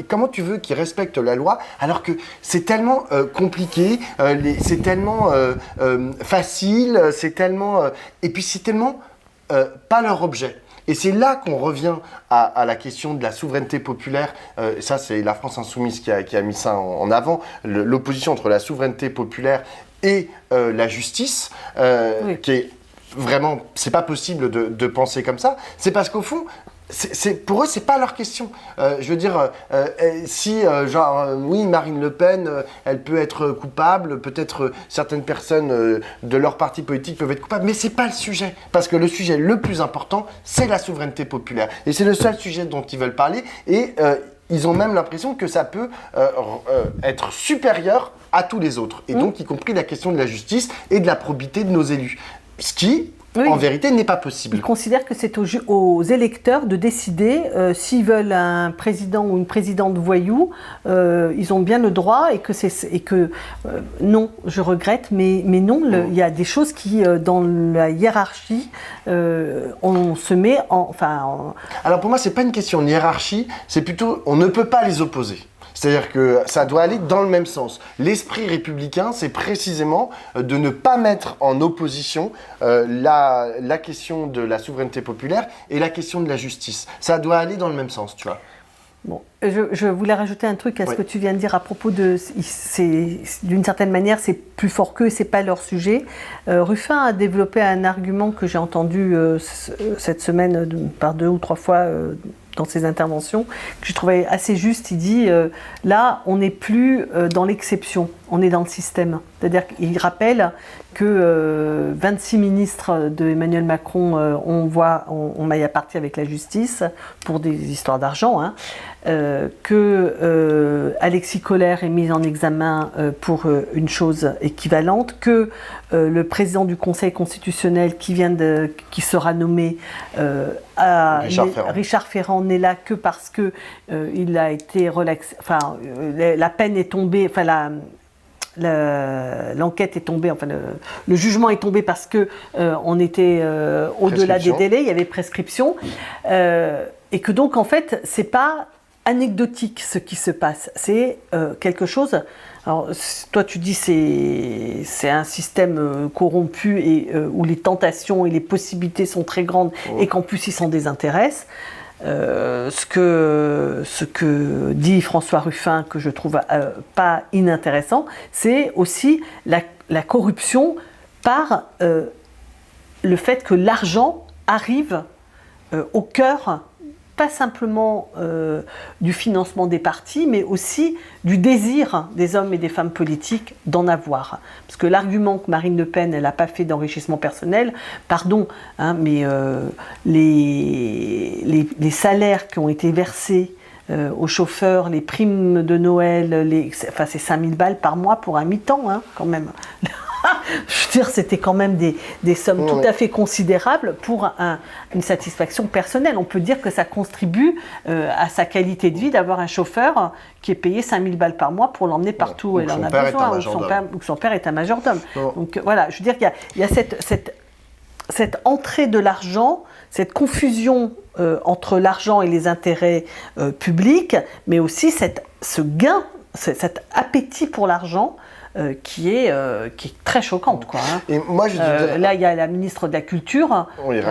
Speaker 1: Comment tu veux qu'ils respectent la loi alors que c'est tellement compliqué, c'est tellement facile, c'est tellement... et puis c'est tellement pas leur objet. Et c'est là qu'on revient à la question de la souveraineté populaire. Ça, c'est la France Insoumise qui a mis ça en avant, l'opposition entre la souveraineté populaire et la justice, oui. Qui est vraiment... C'est pas possible de penser comme ça. C'est parce qu'au fond... pour eux, c'est pas leur question. Je veux dire, si, oui, Marine Le Pen, elle peut être coupable, peut-être certaines personnes de leur parti politique peuvent être coupables, mais c'est pas le sujet. Parce que le sujet le plus important, c'est la souveraineté populaire. Et c'est le seul sujet dont ils veulent parler. Et ils ont même l'impression que ça peut être supérieur à tous les autres. Et donc, y compris la question de la justice et de la probité de nos élus. Ce qui... Oui. En vérité, n'est pas possible.
Speaker 2: Ils considèrent que c'est aux électeurs de décider s'ils veulent un président ou une présidente voyou. Ils ont bien le droit et que non, je regrette, mais non, il y a des choses qui, dans la hiérarchie, on se met
Speaker 1: Alors pour moi, c'est pas une question de hiérarchie, c'est plutôt on ne peut pas les opposer. C'est-à-dire que ça doit aller dans le même sens. L'esprit républicain, c'est précisément de ne pas mettre en opposition la question de la souveraineté populaire et la question de la justice. Ça doit aller dans le même sens, tu vois.
Speaker 2: Bon, je voulais rajouter un truc à ce que tu viens de dire à propos de... D'une certaine manière, c'est plus fort qu'eux, c'est pas leur sujet. Ruffin a développé un argument que j'ai entendu cette semaine par 2 ou 3 fois dans ses interventions, que je trouvais assez juste. Il dit, là, on n'est plus dans l'exception, on est dans le système. C'est-à-dire qu'il rappelle que 26 ministres de Emmanuel Macron ont maille à partie avec la justice pour des histoires d'argent, hein, que Alexis Collère est mis en examen pour une chose équivalente, que le président du Conseil constitutionnel qui sera nommé Richard Ferrand n'est là que parce que il a été relaxé, la peine est tombée, l'enquête est tombée, le jugement est tombé parce que on était au-delà des délais, il y avait prescription, et que donc en fait c'est pas anecdotique ce qui se passe, c'est quelque chose. Alors toi tu dis c'est un système corrompu et où les tentations et les possibilités sont très grandes et qu'en plus ils s'en désintéressent. Ce que dit François Ruffin, que je trouve pas inintéressant, c'est aussi la corruption par le fait que l'argent arrive au cœur, pas simplement du financement des partis, mais aussi du désir des hommes et des femmes politiques d'en avoir. Parce que l'argument que Marine Le Pen, elle n'a pas fait d'enrichissement personnel, pardon, hein, mais les salaires qui ont été versés aux chauffeurs, les primes de Noël, c'est 5 000 balles par mois pour un mi-temps, hein, quand même. Je veux dire, c'était quand même des sommes tout à fait considérables pour une satisfaction personnelle. On peut dire que ça contribue à sa qualité de vie d'avoir un chauffeur qui est payé 5 000 balles par mois pour l'emmener partout où elle en a besoin, ou que son père est un majordome. Donc voilà, je veux dire qu'il y a cette entrée de l'argent, cette confusion entre l'argent et les intérêts publics, mais aussi ce gain, cet appétit pour l'argent qui est très choquante, quoi, hein. Et moi, là, il y a la ministre de la Culture. Oui,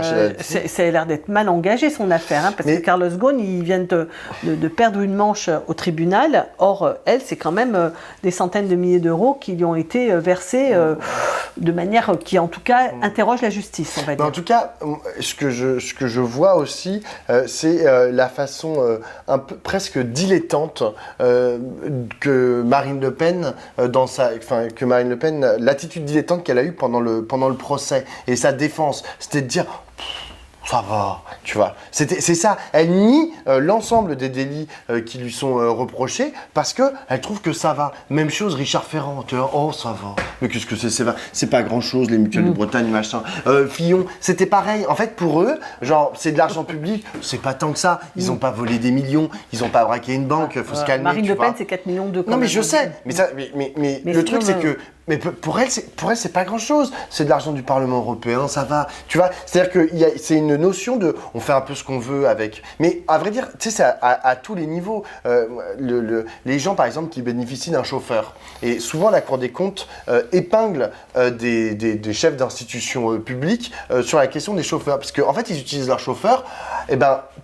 Speaker 2: ça a l'air d'être mal engagé son affaire, hein, parce que Carlos Ghosn, il vient de perdre une manche au tribunal. Or, elle, c'est quand même des centaines de milliers d'euros qui lui ont été versés de manière qui, en tout cas, interroge la justice, on va dire.
Speaker 1: En tout cas, ce que je vois aussi, c'est la façon un peu presque dilettante que Marine Le Pen, l'attitude dilettante qu'elle a eue pendant le procès et sa défense, c'était de dire ça va, tu vois. C'est ça. Elle nie l'ensemble des délits qui lui sont reprochés parce qu'elle trouve que ça va. Même chose, Richard Ferrand. Oh, ça va. Mais qu'est-ce que c'est pas grand-chose, les mutuelles de Bretagne, machin. Fillon, c'était pareil. En fait, pour eux, genre, c'est de l'argent public, c'est pas tant que ça. Ils n'ont pas volé des millions, ils n'ont pas braqué une banque, faut se calmer.
Speaker 2: Marine Le Pen, c'est 4 millions de...
Speaker 1: Non, mais je sais. Mais le truc, c'est que... Mais pour elle, c'est pas grand-chose. C'est de l'argent du Parlement européen, ça va. Tu vois, c'est-à-dire que c'est une notion de, on fait un peu ce qu'on veut avec. Mais à vrai dire, tu sais, c'est à tous les niveaux. Les gens, par exemple, qui bénéficient d'un chauffeur. Et souvent, la Cour des comptes épingle des chefs d'institutions publiques sur la question des chauffeurs, parce qu'en fait, ils utilisent leur chauffeur,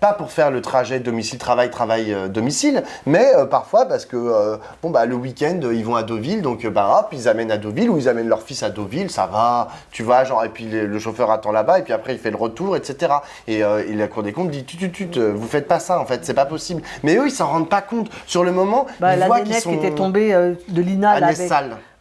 Speaker 1: pas pour faire le trajet domicile-travail, travail-domicile, mais parfois parce que le week-end, ils vont à Deauville, donc hop, ils amènent à Deauville ou ils amènent leur fils à Deauville, ça va, tu vois, genre, et puis le chauffeur attend là-bas, et puis après il fait le retour, etc. Et la Cour des comptes dit, vous faites pas ça, en fait, c'est pas possible. Mais eux, ils s'en rendent pas compte. Sur le moment, ils voient qu'ils sont...
Speaker 2: qui était tombée de l'INA, là,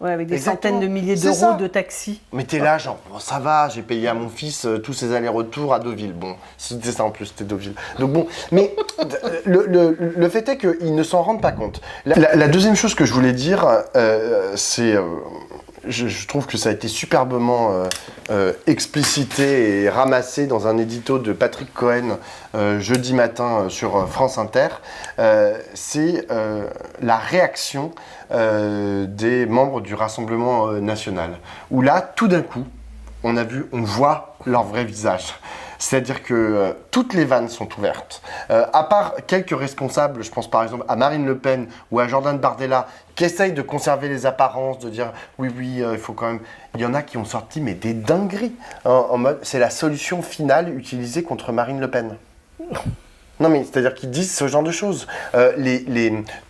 Speaker 2: avec des centaines de milliers d'euros de taxis.
Speaker 1: Mais t'es là, genre, bon, ça va, j'ai payé à mon fils tous ses allers-retours à Deauville. Bon, c'était ça en plus, c'était Deauville. Donc bon, mais le fait est qu'ils ne s'en rendent pas compte. La deuxième chose que je voulais dire, c'est... Je trouve que ça a été superbement explicité et ramassé dans un édito de Patrick Cohen jeudi matin sur France Inter. C'est la réaction des membres du Rassemblement national. Où là, tout d'un coup, on voit leur vrai visage. C'est-à-dire que toutes les vannes sont ouvertes. À part quelques responsables, je pense par exemple à Marine Le Pen ou à Jordan Bardella, qui essayent de conserver les apparences, de dire oui, il faut quand même... Il y en a qui ont sorti mais des dingueries, en mode c'est la solution finale utilisée contre Marine Le Pen. Non mais c'est-à-dire qu'ils disent ce genre de choses.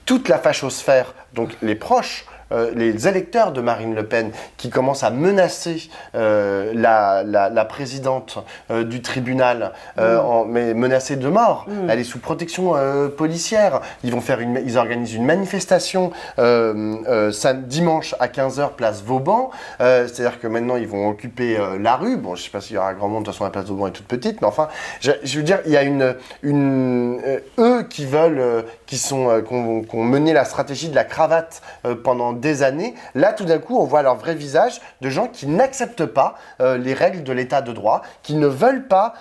Speaker 1: Toute la fachosphère, donc les proches, les électeurs de Marine Le Pen qui commencent à menacer la présidente du tribunal, mais menacée de mort. Elle est sous protection policière. Ils organisent une manifestation dimanche à 15h, place Vauban. C'est-à-dire que maintenant, ils vont occuper la rue. Bon, je ne sais pas s'il y aura grand monde, de toute façon, la place Vauban est toute petite, mais enfin, je veux dire, il y a eux qui veulent, qui ont mené la stratégie de la cravate pendant des années. Là, tout d'un coup, on voit leur vrai visage de gens qui n'acceptent pas les règles de l'état de droit, qui ne veulent pas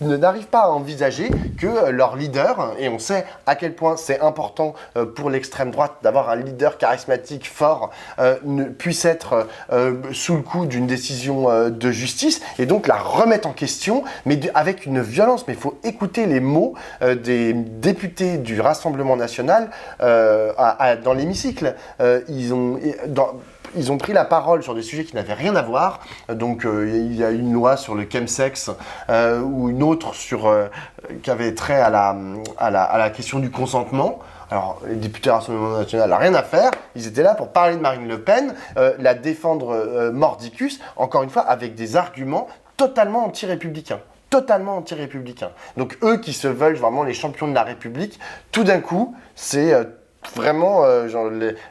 Speaker 1: n'arrivent pas à envisager que leur leader, et on sait à quel point c'est important pour l'extrême droite d'avoir un leader charismatique fort, puisse être sous le coup d'une décision de justice, et donc la remettre en question, mais avec une violence. Mais il faut écouter les mots des députés du Rassemblement national dans l'hémicycle. Ils ont pris la parole sur des sujets qui n'avaient rien à voir. Donc, il y a une loi sur le chemsex ou une autre qui avait trait à la question du consentement. Alors, les députés du Rassemblement national n'ont rien à faire. Ils étaient là pour parler de Marine Le Pen, la défendre mordicus, encore une fois, avec des arguments totalement anti-républicains. Totalement anti-républicains. Donc, eux qui se veulent vraiment les champions de la République, tout d'un coup, c'est... vraiment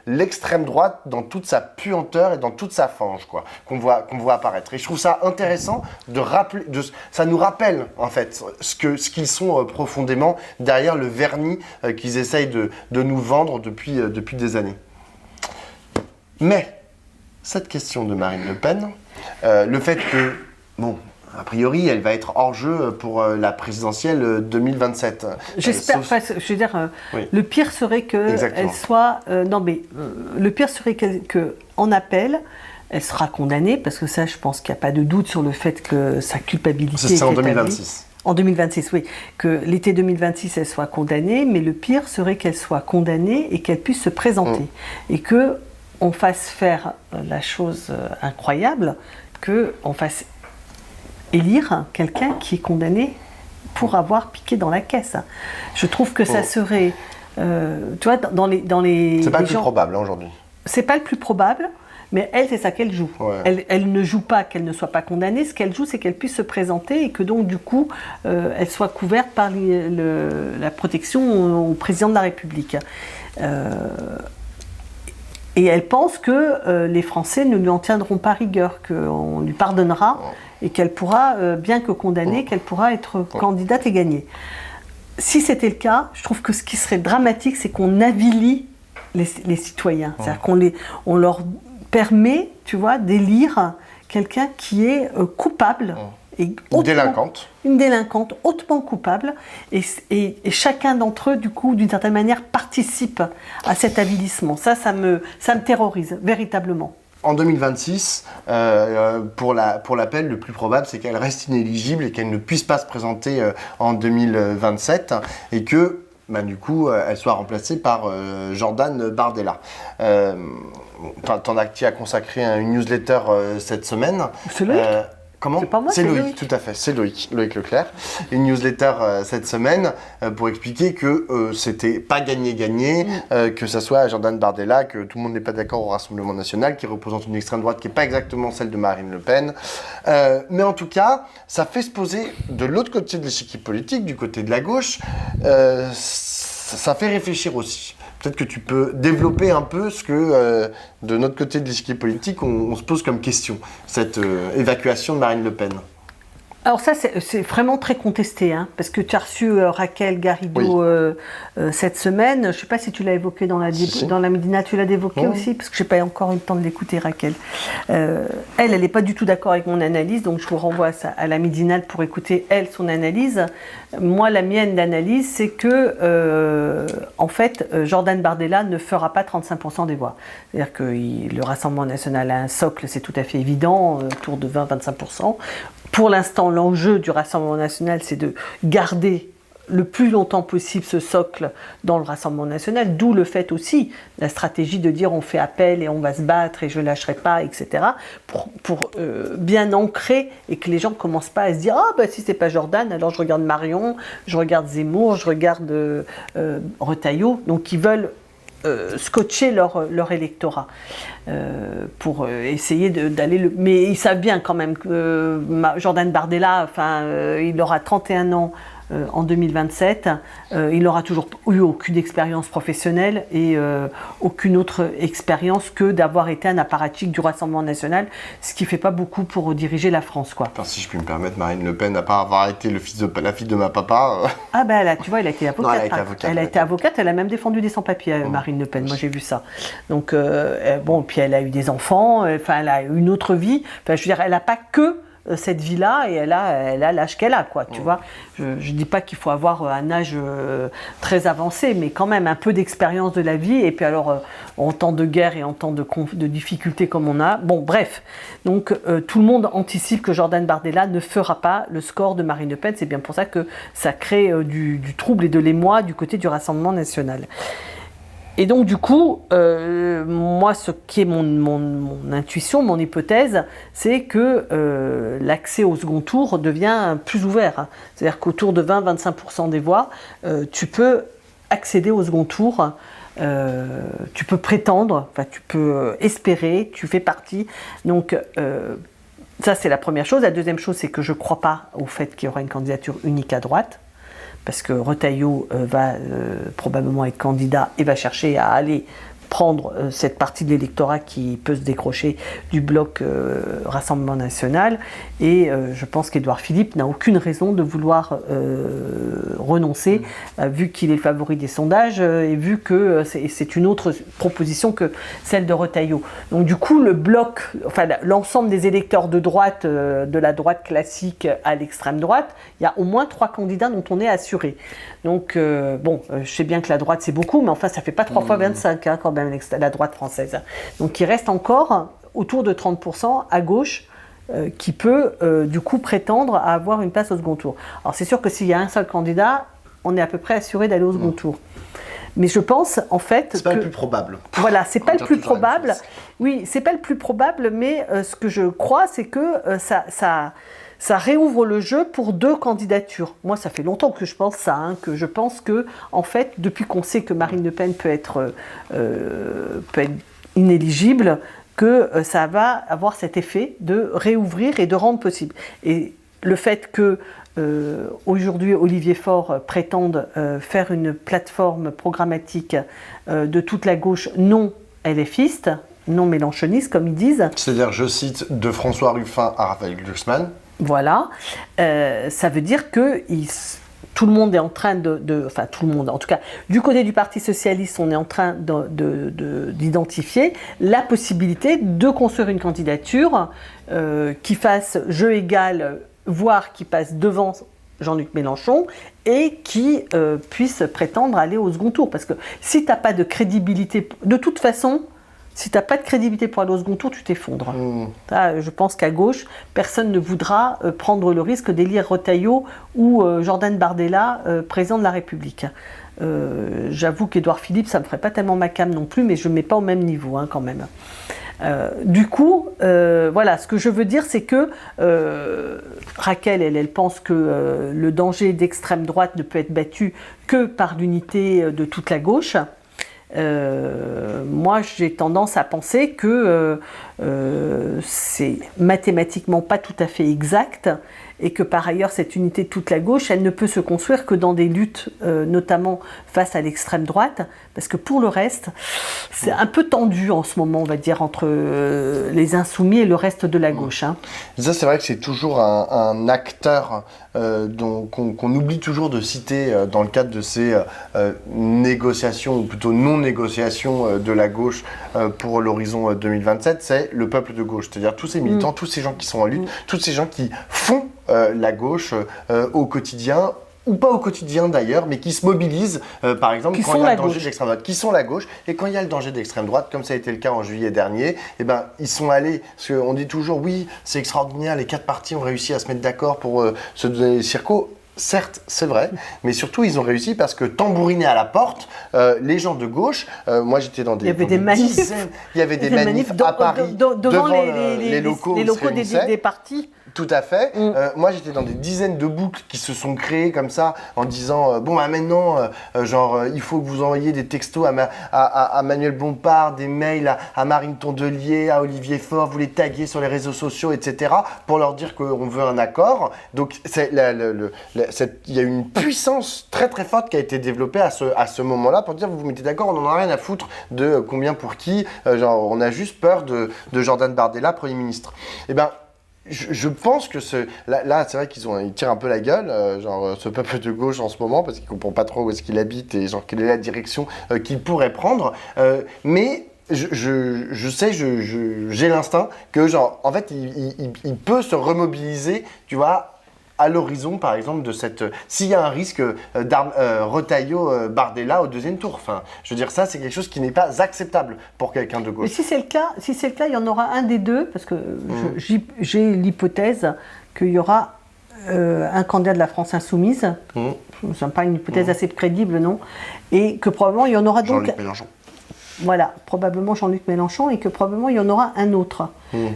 Speaker 1: l'extrême droite dans toute sa puanteur et dans toute sa fange, quoi, qu'on voit apparaître. Et je trouve ça intéressant de rappeler, ça nous rappelle en fait ce qu'ils sont profondément derrière le vernis qu'ils essayent de nous vendre depuis des années. Mais cette question de Marine Le Pen, le fait que, bon, a priori, elle va être hors jeu pour la présidentielle 2027.
Speaker 2: J'espère. Je veux dire, oui. Le pire serait qu'elle soit. Le pire serait qu'en appel, elle sera condamnée, parce que ça, je pense qu'il n'y a pas de doute sur le fait que sa culpabilité.
Speaker 1: C'est en 2026.
Speaker 2: En 2026, oui. Que l'été 2026, elle soit condamnée, mais le pire serait qu'elle soit condamnée et qu'elle puisse se présenter. Et qu'on fasse faire la chose incroyable, qu'on fasse élire quelqu'un qui est condamné pour avoir piqué dans la caisse. Je trouve que ça serait... tu vois, dans les...
Speaker 1: C'est pas le plus probable aujourd'hui.
Speaker 2: C'est pas le plus probable, mais elle, c'est ça qu'elle joue. Ouais. Elle ne joue pas qu'elle ne soit pas condamnée. Ce qu'elle joue, c'est qu'elle puisse se présenter et que donc, du coup, elle soit couverte par la protection au président de la République. Et elle pense que les Français ne lui en tiendront pas rigueur, qu'on lui pardonnera et qu'elle pourra, bien que condamnée, qu'elle pourra être candidate et gagner. Si c'était le cas, je trouve que ce qui serait dramatique, c'est qu'on avilit les citoyens. C'est-à-dire qu'on leur permet, tu vois, d'élire quelqu'un qui est coupable.
Speaker 1: Une délinquante.
Speaker 2: Une délinquante hautement coupable. Et chacun d'entre eux, du coup, d'une certaine manière, participe à cet avilissement. Ça me terrorise, véritablement.
Speaker 1: En 2026, pour l'appel, le plus probable, c'est qu'elle reste inéligible et qu'elle ne puisse pas se présenter en 2027 et que, du coup, elle soit remplacée par Jordan Bardella. Tu as consacré une newsletter cette semaine.
Speaker 2: C'est Loïc.
Speaker 1: Comment ?
Speaker 2: C'est pas moi,
Speaker 1: c'est Loïc, tout à fait, c'est Loïc Leclerc. Une newsletter cette semaine pour expliquer que c'était pas gagné-gagné, que ça soit Jordan Bardella, que tout le monde n'est pas d'accord au Rassemblement National, qui représente une extrême droite qui n'est pas exactement celle de Marine Le Pen. Mais en tout cas, ça fait se poser de l'autre côté de l'échiquier politique, du côté de la gauche, ça fait réfléchir aussi. Peut-être que tu peux développer un peu ce que, de notre côté de l'échiquier politique, on se pose comme question, cette évacuation de Marine Le Pen.
Speaker 2: Alors ça, c'est vraiment très contesté, hein, parce que tu as reçu Raquel Garrido cette semaine. Je ne sais pas si tu l'as évoqué dans la Médina, tu l'as évoqué aussi, parce que je n'ai pas encore eu le temps de l'écouter, Raquel. Elle n'est pas du tout d'accord avec mon analyse, donc je vous renvoie à la Médinale pour écouter, elle, son analyse. Moi, la mienne d'analyse, c'est que, en fait, Jordan Bardella ne fera pas 35% des voix. C'est-à-dire que le Rassemblement National a un socle, c'est tout à fait évident, autour de 20-25%. Pour l'instant, l'enjeu du Rassemblement National, c'est de garder le plus longtemps possible ce socle dans le Rassemblement National, d'où le fait aussi, la stratégie de dire on fait appel et on va se battre et je ne lâcherai pas, etc., pour bien ancrer et que les gens ne commencent pas à se dire « Ah, si c'est pas Jordan, alors je regarde Marion, je regarde Zemmour, je regarde Retailleau », donc ils veulent scotcher leur électorat pour essayer d'aller... Mais ils savent bien quand même que Jordan Bardella, il aura 31 ans en 2027, il n'aura toujours eu aucune expérience professionnelle et aucune autre expérience que d'avoir été un apparatchik du Rassemblement National, ce qui ne fait pas beaucoup pour diriger la France, quoi.
Speaker 1: Enfin, si je puis me permettre, Marine Le Pen n'a pas avoir été la fille de ma papa.
Speaker 2: Ah ben là, tu vois, elle a été avocate.
Speaker 1: Non, elle a été avocate.
Speaker 2: Elle a même défendu des sans-papiers, Marine Le Pen. Moi, j'ai vu ça. Donc, puis elle a eu des enfants, elle a eu une autre vie. Enfin, je veux dire, elle n'a pas que cette vie-là et elle a l'âge qu'elle a, quoi, tu vois. Je dis pas qu'il faut avoir un âge très avancé, mais quand même un peu d'expérience de la vie. Et puis alors, en temps de guerre et en temps de difficultés comme on a. Bon, bref. Donc, tout le monde anticipe que Jordan Bardella ne fera pas le score de Marine Le Pen. C'est bien pour ça que ça crée du trouble et de l'émoi du côté du Rassemblement National. Et donc du coup, moi, ce qui est mon intuition, mon hypothèse, c'est que l'accès au second tour devient plus ouvert. Hein. C'est-à-dire qu'autour de 20-25% des voix, tu peux accéder au second tour, tu peux prétendre, tu peux espérer, tu fais partie. Donc ça, c'est la première chose. La deuxième chose, c'est que je ne crois pas au fait qu'il y aura une candidature unique à droite. Parce que Retailleau va probablement être candidat et va chercher à aller prendre cette partie de l'électorat qui peut se décrocher du bloc Rassemblement National. Et je pense qu'Édouard Philippe n'a aucune raison de vouloir renoncer, vu qu'il est le favori des sondages et vu que c'est une autre proposition que celle de Retailleau. Donc du coup, le bloc, l'ensemble des électeurs de droite, de la droite classique à l'extrême droite, il y a au moins 3 candidats dont on est assuré. Donc je sais bien que la droite c'est beaucoup, mais enfin ça fait pas 3 fois 25 hein, quand même la droite française. Donc il reste encore autour de 30% à gauche qui peut du coup prétendre à avoir une place au second tour. Alors c'est sûr que s'il y a un seul candidat, on est à peu près assuré d'aller au second tour. Mais je pense en fait
Speaker 1: c'est pas le plus probable.
Speaker 2: Voilà, c'est pas le plus probable. Oui, c'est pas le plus probable, mais ce que je crois, c'est que ça réouvre le jeu pour 2 candidatures. Moi, ça fait longtemps que je pense ça, hein, que je pense que, en fait, depuis qu'on sait que Marine Le Pen peut être inéligible, que ça va avoir cet effet de réouvrir et de rendre possible. Et le fait que aujourd'hui Olivier Faure prétende faire une plateforme programmatique de toute la gauche non LFistes, non mélenchonistes, comme ils disent.
Speaker 1: C'est-à-dire, je cite, de François Ruffin à Raphaël Glucksmann.
Speaker 2: Voilà. Ça veut dire que tout le monde est en train enfin tout le monde, en tout cas du côté du Parti Socialiste, on est en train d'identifier la possibilité de construire une candidature qui fasse jeu égal, voire qui passe devant Jean-Luc Mélenchon et qui puisse prétendre aller au second tour. Parce que si tu n'as pas de crédibilité, de toute façon, si tu n'as pas de crédibilité pour aller au second tour, tu t'effondres. Je pense qu'à gauche, personne ne voudra prendre le risque d'élire Retailleau ou Jordan Bardella président de la République. J'avoue qu'Édouard Philippe, ça ne me ferait pas tellement ma came non plus, mais je ne mets pas au même niveau quand même. Du coup, voilà, ce que je veux dire, c'est que Raquel, elle pense que le danger d'extrême droite ne peut être battu que par l'unité de toute la gauche. Moi, j'ai tendance à penser que c'est mathématiquement pas tout à fait exact et que par ailleurs, cette unité de toute la gauche, elle ne peut se construire que dans des luttes, notamment face à l'extrême droite, parce que pour le reste, c'est un peu tendu en ce moment, on va dire, entre les insoumis et le reste de la gauche.
Speaker 1: Ça, c'est vrai que c'est toujours un acteur qu'on oublie toujours de citer dans le cadre de ces négociations, ou plutôt non-négociations de la gauche pour l'horizon 2027, c'est le peuple de gauche. C'est-à-dire tous ces militants, tous ces gens qui sont en lutte, tous ces gens qui font la gauche au quotidien, ou pas au quotidien d'ailleurs, mais qui se mobilisent, par exemple, quand il y a le danger d'extrême droite, qui sont la gauche, et quand il y a le danger d'extrême droite, comme ça a été le cas en juillet dernier, eh ben, ils sont allés, parce qu'on dit toujours, oui, c'est extraordinaire, les 4 partis ont réussi à se mettre d'accord pour se donner les circos. Certes, c'est vrai, mais surtout ils ont réussi parce que tambourinés à la porte, les gens de gauche, moi j'étais dans des...
Speaker 2: Il y avait des manifs,
Speaker 1: il y avait des manifs à Paris, devant les locaux
Speaker 2: des partis.
Speaker 1: Tout à fait. Moi, j'étais dans des dizaines de boucles qui se sont créées comme ça, en disant bon, maintenant, il faut que vous envoyiez des textos à Manuel Bompard, des mails à Marine Tondelier, à Olivier Faure, vous les taguez sur les réseaux sociaux, etc., pour leur dire qu'on veut un accord. Donc, il y a une puissance très très forte qui a été développée à ce moment-là pour dire vous vous mettez d'accord, on n'en a rien à foutre de combien pour qui. On a juste peur de Jordan Bardella, Premier ministre. Eh ben, je pense que là c'est vrai ils tirent un peu la gueule, ce peuple de gauche en ce moment, parce qu'ils ne comprennent pas trop où est-ce qu'il habite et quelle est la direction qu'il pourrait prendre. Mais je sais, j'ai l'instinct que en fait il peut se remobiliser, tu vois, à l'horizon, par exemple, de cette... S'il y a un risque Retailleau-Bardella au deuxième tour. Enfin, je veux dire, ça, c'est quelque chose qui n'est pas acceptable pour quelqu'un de gauche.
Speaker 2: Mais si c'est le cas, il y en aura un des deux, parce que j'ai l'hypothèse qu'il y aura un candidat de la France Insoumise. Ça me paraît une hypothèse assez crédible, non? Et que probablement, il y en aura donc...
Speaker 1: Jean-Luc Mélenchon.
Speaker 2: Voilà, probablement Jean-Luc Mélenchon, et que probablement il y en aura un autre.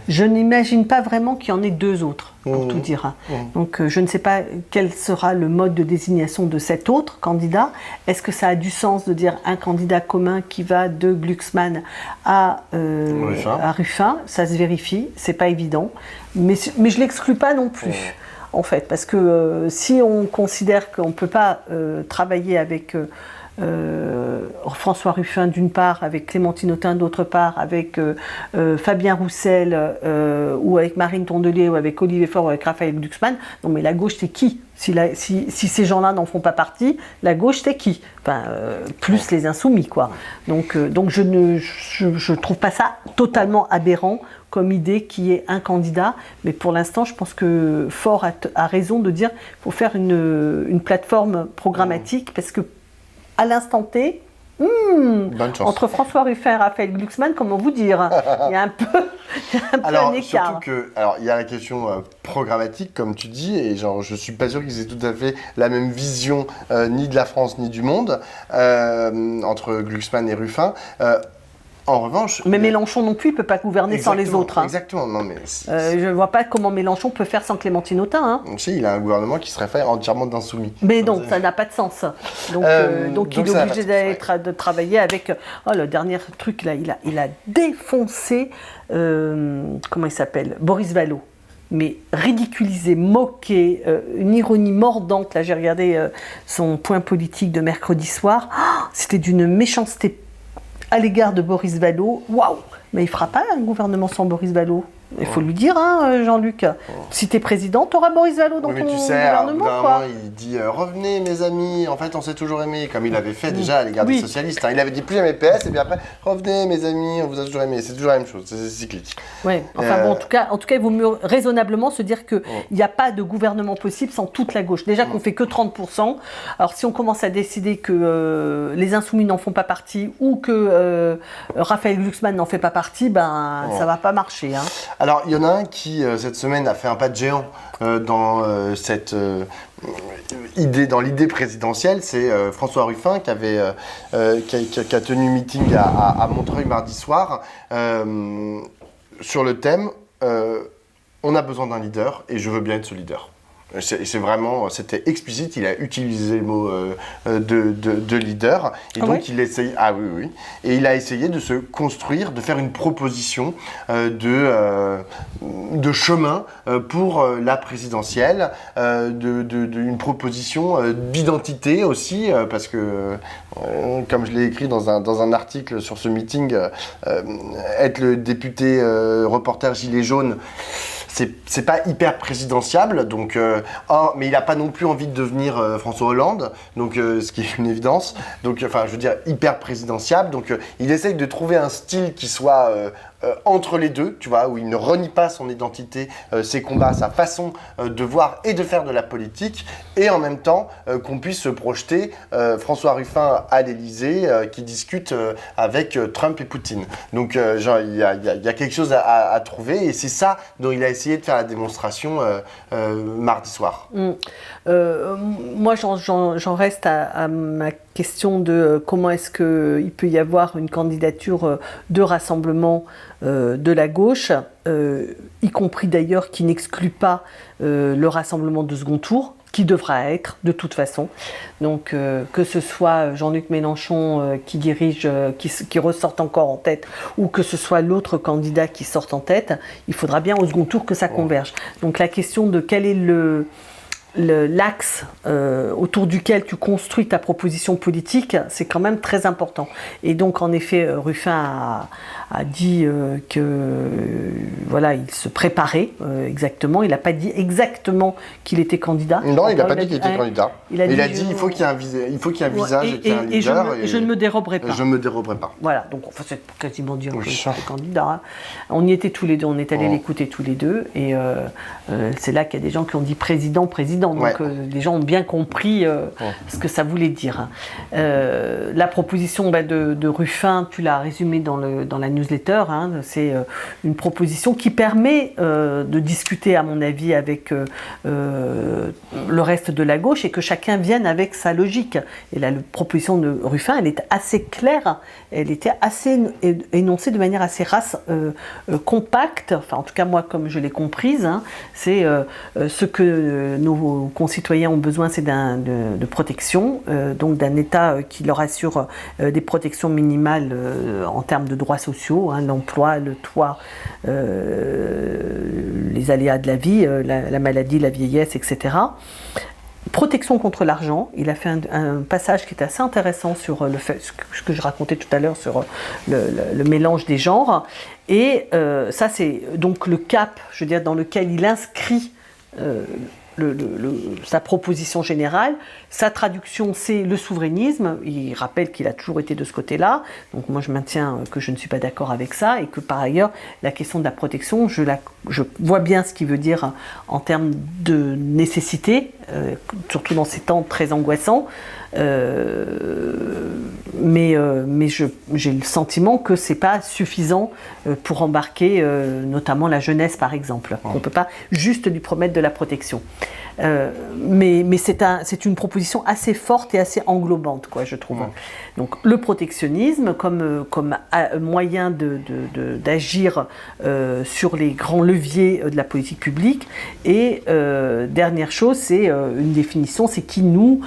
Speaker 2: Je n'imagine pas vraiment qu'il y en ait 2 autres, pour tout dire. Donc je ne sais pas quel sera le mode de désignation de cet autre candidat. Est-ce que ça a du sens de dire un candidat commun qui va de Glucksmann à Ruffin? Ça se vérifie, c'est pas évident. Mais je l'exclus pas non plus. En fait, parce que si on considère qu'on ne peut pas travailler avec François Ruffin d'une part, avec Clémentine Autain d'autre part, avec Fabien Roussel ou avec Marine Tondelier ou avec Olivier Faure ou avec Raphaël Glucksmann, non mais la gauche c'est qui? Si ces gens-là n'en font pas partie, la gauche c'est qui? Plus les insoumis quoi. Donc je trouve pas ça totalement aberrant comme idée qui est un candidat, mais pour l'instant je pense que Faure a raison de dire qu'il faut faire une plateforme programmatique, parce que à l'instant T, entre François Ruffin et Raphaël Glucksmann, comment vous dire, il y a un peu un écart.
Speaker 1: Surtout que, il y a la question programmatique, comme tu dis, et je suis pas sûr qu'ils aient tout à fait la même vision ni de la France ni du monde entre Glucksmann et Ruffin. En revanche...
Speaker 2: Mais Mélenchon non plus, il ne peut pas gouverner sans les autres.
Speaker 1: Exactement, non mais...
Speaker 2: je ne vois pas comment Mélenchon peut faire sans Clémentine Autain.
Speaker 1: Si, il a un gouvernement qui serait fait entièrement d'insoumis.
Speaker 2: Mais non, ça n'a pas de sens. Donc il est obligé de travailler avec... le dernier truc, là, il a défoncé, comment il s'appelle, Boris Vallaud. Mais ridiculisé, moqué, une ironie mordante. Là, j'ai regardé son point politique de mercredi soir. C'était d'une méchanceté à l'égard de Boris Vallaud, waouh, mais il ne fera pas un gouvernement sans Boris Vallaud. Il faut lui dire, hein, Jean-Luc, si tu es président, tu auras Boris Vallaud dans ton gouvernement.
Speaker 1: Moment, il dit revenez mes amis, en fait on s'est toujours aimé, comme il avait fait déjà à l'égard des socialistes. Hein. Il avait dit plus jamais PS, et puis après revenez mes amis, on vous a toujours aimé. C'est toujours la même chose, c'est cyclique.
Speaker 2: Oui, enfin bon, en tout cas, il vaut mieux raisonnablement se dire qu'il n'y a pas de gouvernement possible sans toute la gauche. Déjà qu'on fait que 30%. Alors si on commence à décider que les Insoumis n'en font pas partie ou que Raphaël Glucksmann n'en fait pas partie, ça ne va pas marcher. Hein.
Speaker 1: Alors, il y en a un qui, cette semaine, a fait un pas de géant dans cette idée, dans l'idée présidentielle. C'est François Ruffin qui a tenu meeting à Montreuil mardi soir sur le thème « On a besoin d'un leader et je veux bien être ce leader ». C'était explicite, il a utilisé le mot de leader, et donc il essaye, et il a essayé de se construire, de faire une proposition de chemin pour la présidentielle, une proposition d'identité aussi, parce que, comme je l'ai écrit dans un article sur ce meeting, être le député reporter gilet jaune, c'est pas hyper présidentiable, donc, mais il n'a pas non plus envie de devenir François Hollande, donc, ce qui est une évidence, donc, enfin, je veux dire, hyper présidentiable, donc il essaye de trouver un style qui soit entre les deux, tu vois, où il ne renie pas son identité, ses combats, sa façon de voir et de faire de la politique, et en même temps qu'on puisse se projeter François Ruffin à l'Élysée qui discute avec Trump et Poutine. Donc il y a quelque chose à trouver, et c'est ça dont il a essayé de faire la démonstration mardi soir.
Speaker 2: Moi, j'en reste à ma question de comment est-ce qu'il peut y avoir une candidature de rassemblement de la gauche, y compris d'ailleurs qui n'exclut pas le rassemblement de second tour, qui devra être de toute façon. Donc que ce soit Jean-Luc Mélenchon qui dirige, qui ressorte encore en tête, ou que ce soit l'autre candidat qui sorte en tête, il faudra bien au second tour que ça converge. Donc la question de quel est l'axe autour duquel tu construis ta proposition politique, c'est quand même très important. Et donc, en effet, Ruffin a dit il se préparait exactement. Il n'a pas dit exactement qu'il était candidat.
Speaker 1: Non, il n'a pas dit qu'il était candidat. Il a dit il faut qu'il y ait un visage et qu'il y ait un leader.
Speaker 2: Et je ne me déroberai pas.
Speaker 1: Je ne me déroberai pas.
Speaker 2: Voilà, donc c'est quasiment dire que j'étais candidat. Hein. On y était tous les deux, on est allés l'écouter tous les deux. Et c'est là qu'il y a des gens qui ont dit président. Donc les gens ont bien compris ce que ça voulait dire. La proposition de Ruffin, tu l'as résumée dans la newsletter, hein, c'est une proposition qui permet de discuter, à mon avis, avec le reste de la gauche et que chacun vienne avec sa logique. Et la proposition de Ruffin, elle est assez claire, elle était assez énoncée de manière assez compacte, enfin en tout cas moi comme je l'ai comprise, hein, c'est ce que nos concitoyens ont besoin, c'est de protection, donc d'un État qui leur assure des protections minimales en termes de droits sociaux, hein, l'emploi, le toit, les aléas de la vie, la maladie, la vieillesse, etc. Protection contre l'argent. Il a fait un passage qui est assez intéressant sur ce que je racontais tout à l'heure sur le mélange des genres. Et ça, c'est donc le cap, je veux dire, dans lequel il inscrit sa proposition générale. Sa traduction, c'est le souverainisme. Il rappelle qu'il a toujours été de ce côté-là. Donc moi, je maintiens que je ne suis pas d'accord avec ça et que par ailleurs, la question de la protection, je vois bien ce qu'il veut dire en termes de nécessité, surtout dans ces temps très angoissants. Mais j'ai le sentiment que c'est pas suffisant pour embarquer notamment la jeunesse par exemple. On peut pas juste lui promettre de la protection. Mais c'est une proposition assez forte et assez englobante, quoi, je trouve. Donc le protectionnisme comme moyen d'agir sur les grands leviers de la politique publique. Et dernière chose, c'est une définition, c'est qui nous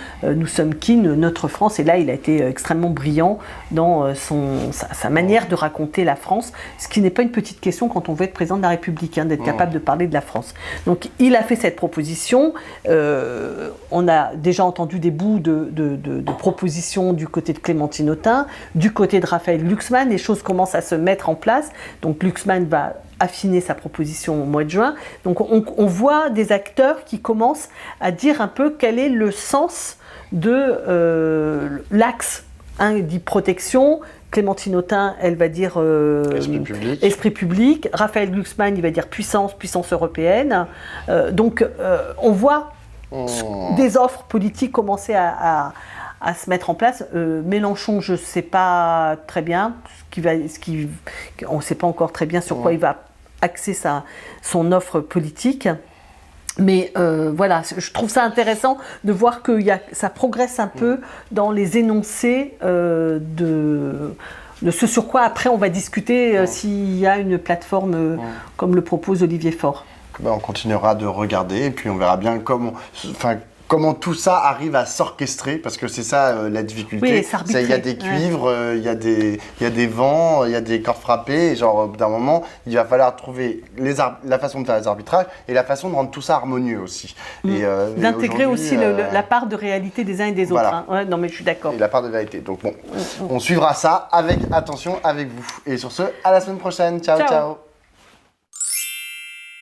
Speaker 2: sommes qui, notre France. Et là, il a été extrêmement brillant dans sa manière de raconter la France, ce qui n'est pas une petite question quand on veut être président de la République, hein, d'être capable de parler de la France. Donc il a fait cette proposition. On a déjà entendu des bouts de propositions du côté de Clémentine Autain, du côté de Raphaël Glucksmann. Les choses commencent à se mettre en place. Donc Glucksmann va affiner sa proposition au mois de juin. Donc on voit des acteurs qui commencent à dire un peu quel est le sens de l'axe. Il dit protection. Clémentine Autain, elle va dire esprit public. Raphaël Glucksmann, il va dire puissance européenne. Donc on voit des offres politiques commencer à se mettre en place. Mélenchon, je ne sais pas très bien, on ne sait pas encore très bien sur quoi il va axer son offre politique. Mais voilà, je trouve ça intéressant de voir que ça progresse un peu dans les énoncés de ce sur quoi après on va discuter s'il y a une plateforme comme le propose Olivier Faure.
Speaker 1: On continuera de regarder et puis on verra bien comment tout ça arrive à s'orchestrer, parce que c'est ça la difficulté.
Speaker 2: Oui,
Speaker 1: il y a des cuivres, il y a des vents, il y a des cordes frappées, et genre d'un moment, il va falloir trouver la façon de faire les arbitrages et la façon de rendre tout ça harmonieux aussi.
Speaker 2: D'intégrer aussi la part de réalité des uns et des autres.
Speaker 1: Voilà.
Speaker 2: Ouais, non mais je suis d'accord.
Speaker 1: Et la part de vérité. Donc bon, on suivra ça avec attention avec vous. Et sur ce, à la semaine prochaine. Ciao, ciao.